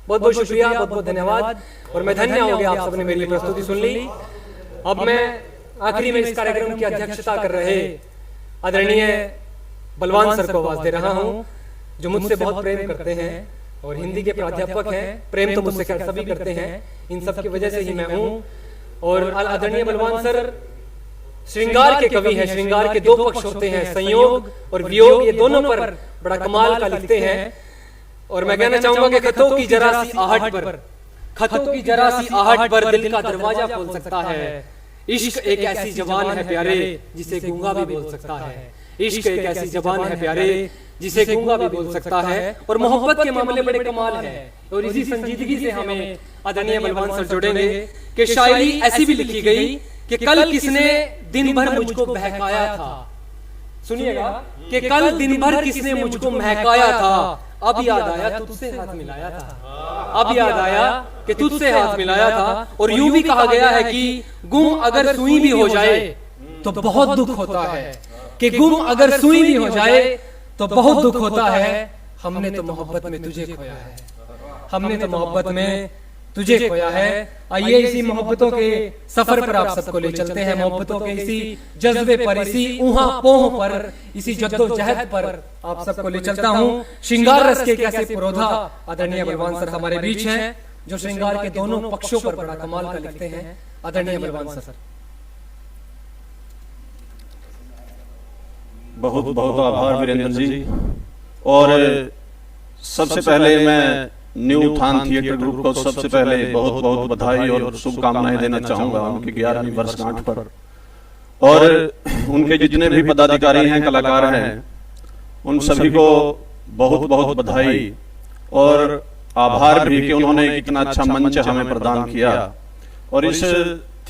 बहुत बहुत शुक्रिया, बहुत बहुत धन्यवाद। और मैं धन्य हो गया, आप सबने मेरी प्रस्तुति सुन ली। अब मैं आखिरी में इस कार्यक्रम की अध्यक्षता कर रहे आदरणीय बलवान सर को आवाज दे रहा हूं, जो मुझसे बहुत प्रेम करते हैं और हिंदी के प्राध्यापक हैं। प्रेम तो मुझसे खैर सभी करते हैं, इन सब की वजह से ही मैं हूं। और आदरणीय बलवान सर श्रृंगार के कवि हैं। श्रृंगार के दो पक्ष होते हैं, संयोग और वियोग, ये दोनों पर बड़ा कमाल का लिखते हैं। और मैं कहना चाहूंगा कि खतों की जरा सी आहट पर, खतों की जरा सी आहट पर दिल का दरवाजा खोल सकता है। इश्क एक ऐसी जबान है प्यारे, जिसे गूंगा भी बोल सकता है। इश्क एक ऐसी जबान है प्यारे, जिसे गूंगा भी बोल सकता है। और मोहब्बत के मामले बड़े कमाल है। और इसी संजीदगी से हमें आदरणीय बलवान सर जोड़ेंगे कि शायरी ऐसी भी लिखी गई कि कल किसने दिन भर मुझको बहकाया था। सुनिएगा कि कल दिन भर किसने मुझको महकाया था, अब याद आया तुझसे हाथ मिलाया था। अब याद आया कि तुझसे हाथ मिलाया था। और यूं भी कहा गया है कि गुम अगर सुई भी हो जाए तो बहुत दुख होता है, कि गुम अगर सुई भी हो जाए तो बहुत दुख होता है। हमने तो मोहब्बत में तुझे खोया है, हमने तो मोहब्बत में तुझे खोया है। आइए इसी मोहब्बतों के सफर पर आप सबको ले चलते हैं, मोहब्बतों के इसी जज्बे पर, इसी ऊहा पोह पर, इसी जद्दोजहद पर आप सबको ले चलता हूँ। श्रृंगार रस के कैसे पुरोधा आदरणीय बलवान सर हमारे बीच हैं, जो श्रृंगार के दोनों पक्षों पर बड़ा कमाल का लिखते हैं। आदरणीय बलवान सर। बहुत बहुत आभार वीरेंद्र जी। और सबसे पहले मैं न्यू उत्थान थिएटर ग्रुप को सबसे पहले बहुत बहुत बधाई और शुभकामनाएं देना चाहूंगा उनकी 11वीं वर्षगांठ पर। और उनके जितने भी पदाधिकारी हैं, कलाकार हैं, उन सभी को बहुत बहुत बधाई और आभार भी कि उन्होंने इतना अच्छा मंच हमें प्रदान किया। और इस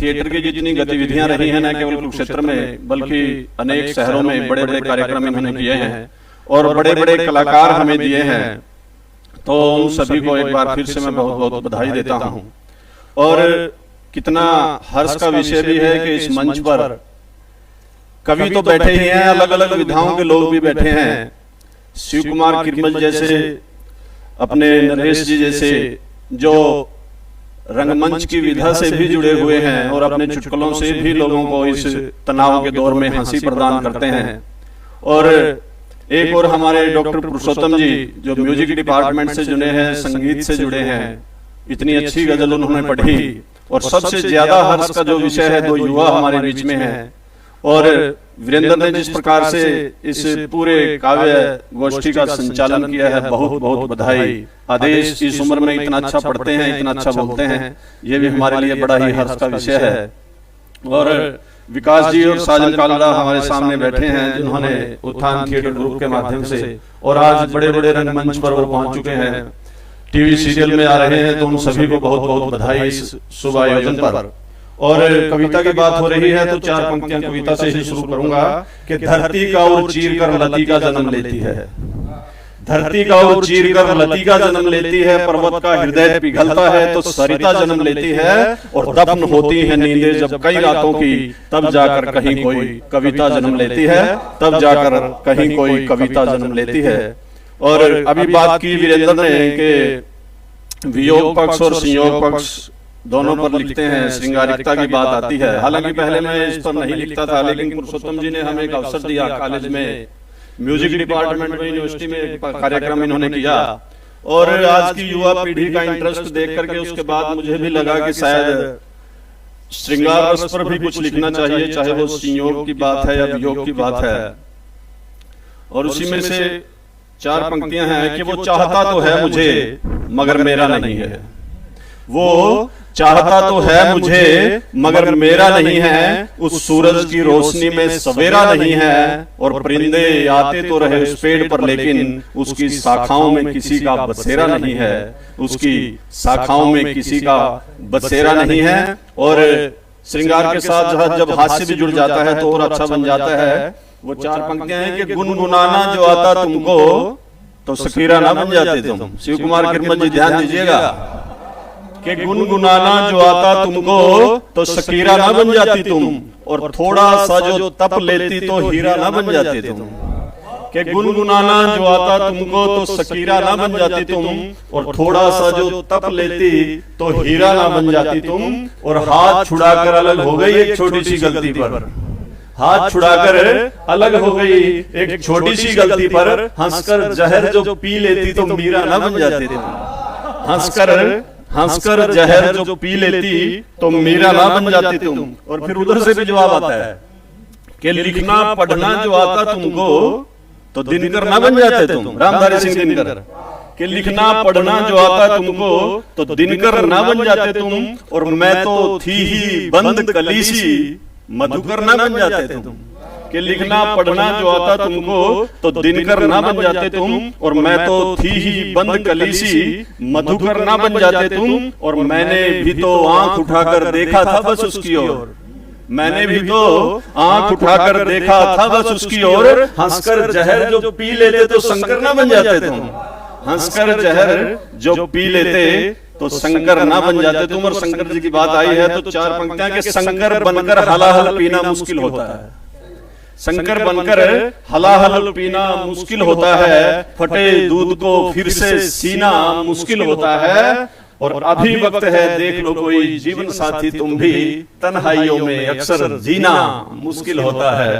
थिएटर की जितनी गतिविधियां रही हैं, न केवल कुरुक्षेत्र में बल्कि अनेक शहरों में बड़े बड़े कार्यक्रम इन्होंने किए हैं और बड़े बड़े कलाकार हमें दिए हैं, तो उन सभी को एक बार फिर से मैं बहुत बहुत बधाई देता हूं। और कितना हर्ष का विषय भी है कि इस मंच पर कवि तो बैठे ही हैं, अलग अलग विधाओं के लोग भी बैठे हैं। शिव कुमार किरमल जैसे, अपने नरेश जी जैसे, जो रंगमंच की विधा से भी जुड़े हुए हैं और अपने चुटकुलों से भी लोगों को इस तनाव के दौर में हंसी प्रदान करते हैं। और एक और हमारे डॉक्टर पुरुषोत्तम जी, जो म्यूजिक डिपार्टमेंट से जुड़े हैं, संगीत से जुड़े हैं, इतनी अच्छी गजल उन्होंने पढ़ी। और सबसे ज्यादा हर्ष का जो विषय है, 2 युवा हमारे बीच में हैं। और वीरेंद्र ने जिस प्रकार से इस पूरे काव्य गोष्ठी का संचालन किया है, बहुत बहुत बधाई। आदेश इस उम्र में इतना अच्छा पढ़ते हैं, इतना अच्छा बोलते हैं, ये भी हमारे लिए बड़ा ही हर्ष का विषय है। और विकास जी और साजन कालरा हमारे सामने बैठे हैं, जिन्होंने उत्थान थिएटर ग्रुप के माध्यम से और आज बड़े बड़े रंगमंच पर वो पहुंच चुके हैं, टीवी सीरियल में आ रहे हैं, तो उन सभी को बहुत बहुत बधाई इस शुभ आयोजन पर। और कविता की बात हो रही है तो 4 पंक्तियां कविता से ही शुरू करूंगा कि धरती का और चीर कर लती का जन्म लेती है, धरती का और चीर कर लती का जन्म लेती है, पर्वत का हृदय पिघलता है तो सरिता जन्म लेती है, और दफन होती है नींदें जब कई रातों की, तब जाकर कहीं कोई कविता जन्म लेती है, तब जाकर कहीं कोई कविता जन्म लेती है। और अभी बात की वीरेंद्र ने कि वियोग पक्ष और संयोग पक्ष दोनों पर लिखते हैं, श्रृंगारिकता की बात आती है। हालांकि पहले मैं इस पर नहीं लिखता था, लेकिन पुरुषोत्तम जी ने हमें एक अवसर दिया, कॉलेज में म्यूजिक डिपार्टमेंट में, यूनिवर्सिटी में एक कार्यक्रम इन्होंने किया, और आज की युवा पीढ़ी का इंटरेस्ट देख करके उसके बाद मुझे भी लगा कि शायद श्रृंगार रस पर भी कुछ लिखना चाहिए, चाहे वो संयोग की बात है या वियोग की बात है। और उसी में से 4 पंक्तियां हैं कि वो चाहता तो है मुझे मगर मेरा नहीं है, वो चाहता तो है मुझे मगर मेरा नहीं है, उस सूरज की रोशनी में सवेरा नहीं है, और परिंदे आते तो रहे उस पेड़ पर लेकिन उसकी शाखाओं में किसी का बसेरा नहीं है, उसकी शाखाओं में किसी का बसेरा नहीं है। और श्रृंगार के साथ जब हास्य भी जुड़ जाता है तो और अच्छा बन जाता है। वो 4 पंक्तियां हैं कि गुनगुनाना जो आता तुमको तो शकीरा ना बन जाते तुम। शिव कुमार किरमत जी ध्यान दीजिएगा कि गुनगुनाना जो आता तुमको तो शकीरा ना बन जाती तुम, और थोड़ा सा जो तप लेती तो हीरा ना बन जाते तुम। कि गुनगुनाना जो आता तुमको तो शकीरा ना बन जाती तुम, और थोड़ा सा जो तप लेती तो हीरा ना बन जाती तुम। और हाथ छुड़ाकर अलग हो गई एक छोटी सी गलती पर, हाथ छुड़ाकर अलग हो गई एक छोटी सी गलती पर, हंसकर जहर जो पी लेती तो मीरा ना बन जाते तुम। हंसकर जहर जो पी लेती तो मीरा ना बन जाती तुम। और फिर उधर से भी जवाब आता है कि लिखना पढ़ना जो आता तुमको तो दिनकर ना बन जाते तुम। रामधारी सिंह दिनकर कि लिखना पढ़ना जो आता तुमको तो दिनकर ना बन जाते तुम, और मैं तो थी ही बंद कलीसी मधुकर ना बन जाते तुम। कि लिखना पढ़ना जो आता तुमको तो दिनकर ना बन जाते तुम, और मैं तो थी ही बंद कलीसी मधुकर ना बन जाते तुम। और मैंने भी तो आंख उठाकर देखा था बस उसकी ओर, मैंने भी तो आंख उठाकर देखा था बस उसकी ओर, हंसकर जहर जो पी लेते तो शंकर ना बन जाते तुम। हंसकर जहर जो पी लेते तो शंकर ना बन जाते तुम। और शंकर जी की बात आई है तो 4 पंक्तियां कि शंकर बनकर हलाहल पीना मुश्किल होता है, शंकर बनकर हलाहल पीना मुश्किल होता है, फटे दूध को फिर से सीना मुश्किल होता है। और अभी वक्त है देख लो कोई जीवन साथी तुम भी, तन्हाइयों में अक्सर जीना मुश्किल होता है,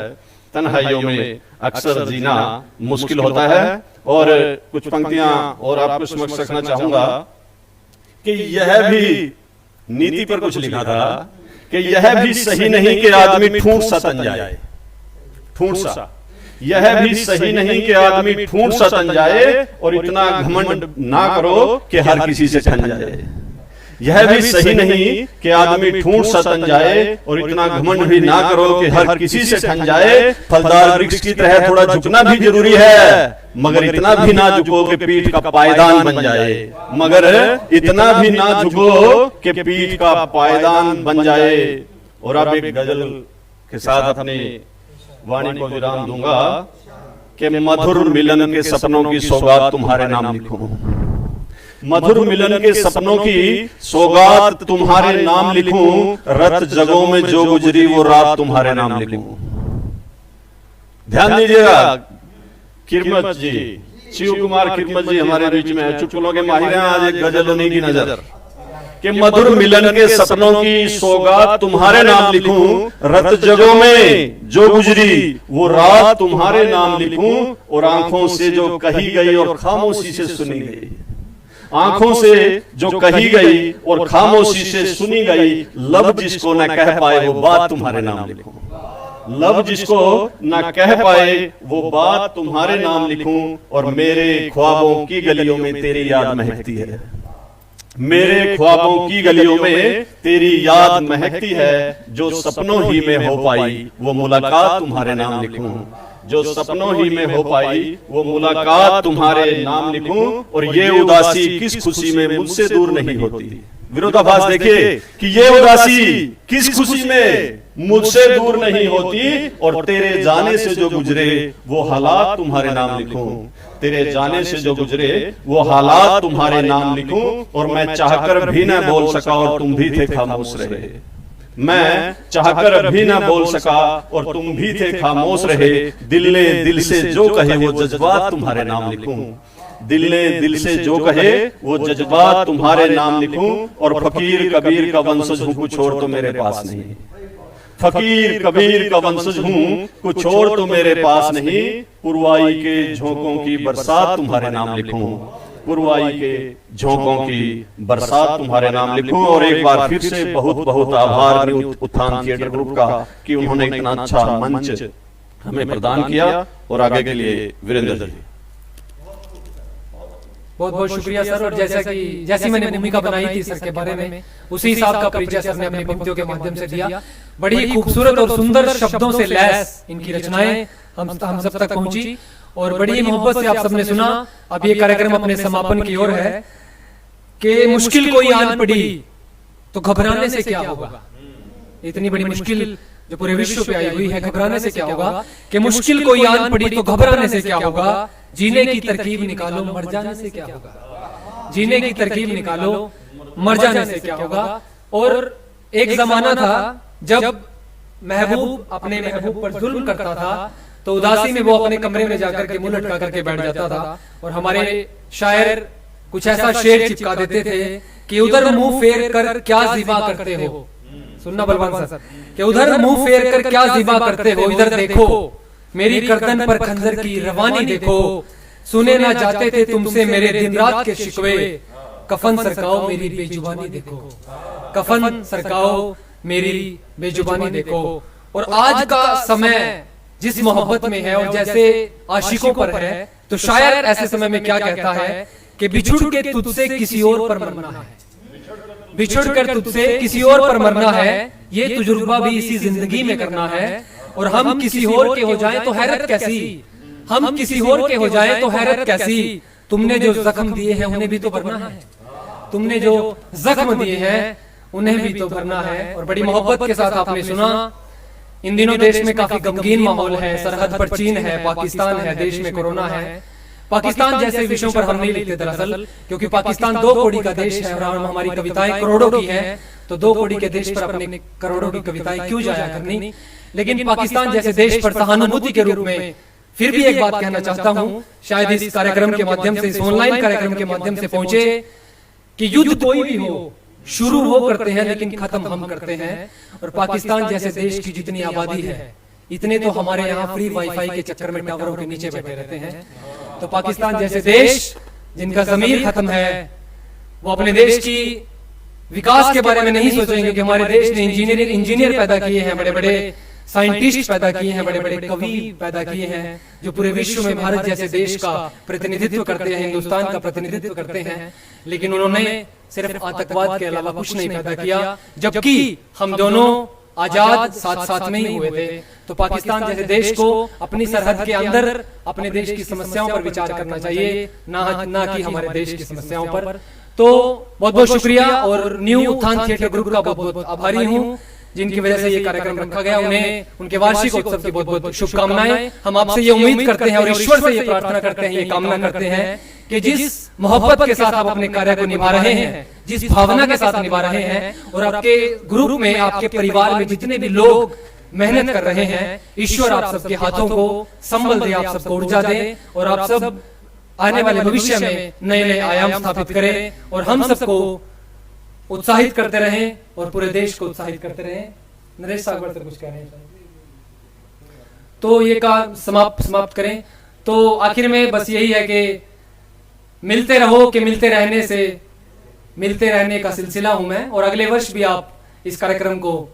तन्हाइयों में अक्सर जीना मुश्किल होता है। और कुछ पंक्तियां और आपको समक्ष रखना चाहूंगा कि यह भी नीति पर कुछ लिखा था कि यह भी सही नहीं कि आदमी ठूंठ सा तन जाए, ठूंठ सा, यह भी सही नहीं कि आदमी ठूंठ सा तन जाए, और इतना घमंड ना करो कि हर किसी से ठन जाए। यह भी सही नहीं कि आदमी ठूंठ सा तन जाए, और इतना घमंड भी ना करो कि हर किसी से ठन जाए। फलदार वृक्ष की तरह थोड़ा झुकना भी जरूरी है, मगर इतना भी ना झुको कि पीठ का पायदान बन जाए, मगर इतना भी ना झुको कि पीठ का पायदान बन जाए। और अब एक गजल के साथ अपनी वाणी को विराम दूंगा कि मधुर मिलन के सपनों की सौगात तुम्हारे नाम लिखूं, मधुर मिलन के सपनों की सौगात तुम्हारे नाम लिखूं, रत जगों में जो गुजरी वो रात तुम्हारे नाम लिखूं। ध्यान दीजिएगा, किरमत जी, शिव कुमार किरमत जी हमारे बीच में है, चुटकुलों के माहिर हैं। आज एक गजल उन्हीं की नजर कि मधुर मिलन के सपनों की सौगात तुम्हारे नाम लिखूं, रत जगों में जो गुजरी वो रात तुम्हारे नाम लिखूं। और आंखों से जो कही गई और खामोशी से सुनी गई, आंखों से जो कही गई और खामोशी से सुनी गई, लब जिसको न कह पाए वो बात तुम्हारे नाम लिखूं, लब जिसको न कह पाए वो बात तुम्हारे नाम लिखूं। और मेरे ख्वाबों की गलियों में तेरी याद महकती है, मेरे ख्वाबों की गलियों में तेरी याद महकती है, जो सपनों ही में हो पाई वो मुलाकात तुम्हारे नाम लिखूं, जो सपनों ही में हो पाई वो मुलाकात तुम्हारे नाम लिखूं। और ये उदासी किस खुशी में मुझसे दूर नहीं होती। विरोधाभास देखिए कि ये उदासी किस खुशी में मुझसे दूर नहीं होती, और तेरे जाने से जो गुजरे वो हालात तुम्हारे नाम लिखूं, तेरे जाने से जो गुजरे वो हालात तुम्हारे नाम लिखूं। और मैं चाहकर भी न बोल सका और तुम भी थे खामोश रहे, मैं चाहकर भी न बोल सका और तुम भी थे खामोश रहे। दिल ने दिल से जो कहे वो जज्बात तुम्हारे नाम लिखूं, दिल ने दिल से जो कहे वो जज्बात तुम्हारे नाम लिखूं। और फकीर कबीर का वंशज हूं कुछ और तो मेरे पास नहीं, फकीर कबीर का वंशज हूं कुछ और तो मेरे पास नहीं। पुरवाई के झोंकों की बरसात तुम्हारे नाम लिखूं, पुरवाई के झोंकों की बरसात तुम्हारे नाम लिखूं। और एक बार फिर से बहुत बहुत आभार न्यू उत्थान थिएटर ग्रुप का कि उन्होंने इतना अच्छा मंच हमें प्रदान किया। और आगे के लिए वीरेंद्र जी। बहुत बहुत शुक्रिया सर। और जैसी मैंने भूमिका बनाई थी सर के बारे में, उसी हिसाब का परिचय सर ने अपनी पंक्तियों के माध्यम से दिया। बड़ी खूबसूरत और सुंदर शब्दों से लैस इनकी रचनाएं हम सब तक पहुंची और बड़ी मोहब्बत से आप सबने सुना। अब ये कार्यक्रम अपने समापन की ओर है कि मुश्किल कोई आन पड़ी तो घबराने से क्या होगा। इतनी बड़ी मुश्किल जो पूरे विश्व पे आई हुई है, घबराने से क्या होगा। कि मुश्किल कोई आन पड़ी तो घबराने से क्या होगा। जीने की तरकीब निकालो, मर जाने से क्या होगा। जीने की तरकीब निकालो, मर जाने से क्या होगा। और एक जमाना था जब महबूब अपने महबूब पर जुल्म करता था तो उदासी में वो अपने कमरे में जाकर के मुंह लटका करके बैठ जाता था। और हमारे शायर कुछ ऐसा शेर चिपका देते थे कि उधर मुंह फेर कर क्या ज़िबा करते हो। सुनना बलवान सर, कि उधर मुंह फेर कर क्या ज़िबा करते हो। इधर देखो मेरी गर्दन पर खंजर की रवानी देखो। सुने ना जाते थे तुमसे मेरे दिन रात के शिकवे। कफन सरकाओ मेरी बेजुबानी देखो। कफन सरकाओ मेरी बेजुबानी देखो। और आज का समय जिस मोहब्बत में है और जैसे आशिकों पर है, तो शायर ऐसे समय में क्या कहता है कि बिछुड़ के तुझसे किसी और पर मरना है। बिछुड़ कर तुझसे किसी और पर मरना है। ये तजुर्बा भी इसी जिंदगी में करना है। और हम किसी और के हो जाएं तो हैरत कैसी। हम किसी और के हो जाएं तो हैरत कैसी। तुमने जो जख्म दिए हैं उन्हें भी तो भरना है। तुमने जो जख्म दिए हैं उन्हें भी तो भरना है। और बड़ी मोहब्बत के साथ आपने सुना। इन दिनों देश में काफी गमगीन माहौल है। सरहद पर चीन है, पाकिस्तान है, देश में कोरोना है। पाकिस्तान जैसे विषयों पर हम नहीं लिखते दरअसल, क्योंकि पाकिस्तान 2 कौड़ी का देश है और हमारी कविताएं करोड़ों की हैं। तो 2 कौड़ी के देश पर अपने करोड़ों की कविताएं क्यों जाया करनी। लेकिन पाकिस्तान जैसे देश पर सहानुभूति के रूप में फिर भी एक बात कहना चाहता हूं, शायद इस कार्यक्रम के माध्यम से, इस ऑनलाइन कार्यक्रम के माध्यम से पहुंचे कि युद्ध कोई भी हो, शुरू वो करते हैं लेकिन खत्म हम करते हैं। और पाकिस्तान जैसे देश की जितनी आबादी है, इतने तो हमारे यहाँ फ्री वाईफाई के चक्कर में टावरों के नीचे बैठे रहते हैं। तो पाकिस्तान जैसे देश जिनका ज़मीर खत्म है, वो अपने देश की विकास के बारे में नहीं सोचेंगे कि हमारे देश ने इंजीनियर पैदा किए हैं, बड़े बड़े साइंटिस्ट पैदा किए हैं, बड़े बड़े कवि पैदा किए हैं, जो पूरे विश्व में भारत जैसे देश का प्रतिनिधित्व करते हैं, हिंदुस्तान का प्रतिनिधित्व करते हैं। लेकिन उन्होंने सिर्फ आतंकवाद के अलावा कुछ नहीं पैदा किया, जबकि हम दोनों आजाद साथ साथ में ही हुए थे। तो पाकिस्तान जैसे देश को अपनी सरहद के अंदर अपने देश की समस्याओं पर विचार करना चाहिए, ना कि हमारे देश की समस्याओं पर। तो बहुत बहुत शुक्रिया। और न्यू उत्थान थिएटर ग्रुप का बहुत बहुत आभारी हूँ जिनकी वजह से ये कार्यक्रम रखा गया। उन्हें उनके वार्षिक उत्सव की बहुत बहुत शुभकामनाएं। हम आपसे ये उम्मीद करते हैं और ईश्वर से ये प्रार्थना करते हैं, ये कामना करते हैं कि जिस मोहब्बत के साथ आप अपने कार्य को निभा रहे हैं, जिस भावना के साथ निभा रहे हैं, और आपके ग्रुप में, आपके परिवार में जितने भी लोग मेहनत कर रहे हैं, ईश्वर आप सबके हाथों को संबल दे, आप सबको ऊर्जा दे और आप सब आने वाले भविष्य में नए नए आयाम स्थापित करें और हम सबको उत्साहित करते रहें और पूरे देश को उत्साहित करते रहें। नरेश सागर सर कुछ कह रहे हैं तो ये का समाप्त करें। तो आखिर में बस यही है कि मिलते रहो कि मिलते रहने का सिलसिला हूं मैं। और अगले वर्ष भी आप इस कार्यक्रम को,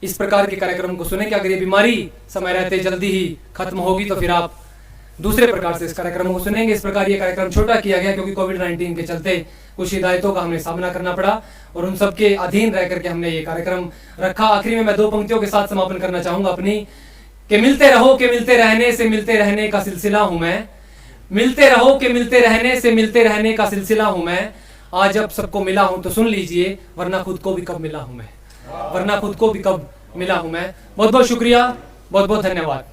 इस प्रकार के कार्यक्रम को सुने कि अगर ये बीमारी समय रहते जल्दी ही खत्म होगी तो फिर आप दूसरे प्रकार से इस कार्यक्रम को सुनेंगे। इस प्रकार ये कार्यक्रम छोटा किया गया क्योंकि कोविड-19 के चलते कुछ हिदायतों का हमें सामना करना पड़ा और उन सब के अधीन रह करके हमने ये कार्यक्रम रखा। आखिरी में मैं 2 पंक्तियों के साथ समापन करना चाहूंगा अपनी, कि मिलते रहो कि मिलते रहने से मिलते रहने का सिलसिला हूं मैं। मिलते रहो कि मिलते रहने से मिलते रहने का सिलसिला हूं मैं। आज अब सबको मिला हूं तो सुन लीजिए, वरना खुद को भी कब मिला हूं मैं, वरना खुद को भी कब मिला हूं मैं। बहुत बहुत शुक्रिया, बहुत बहुत धन्यवाद।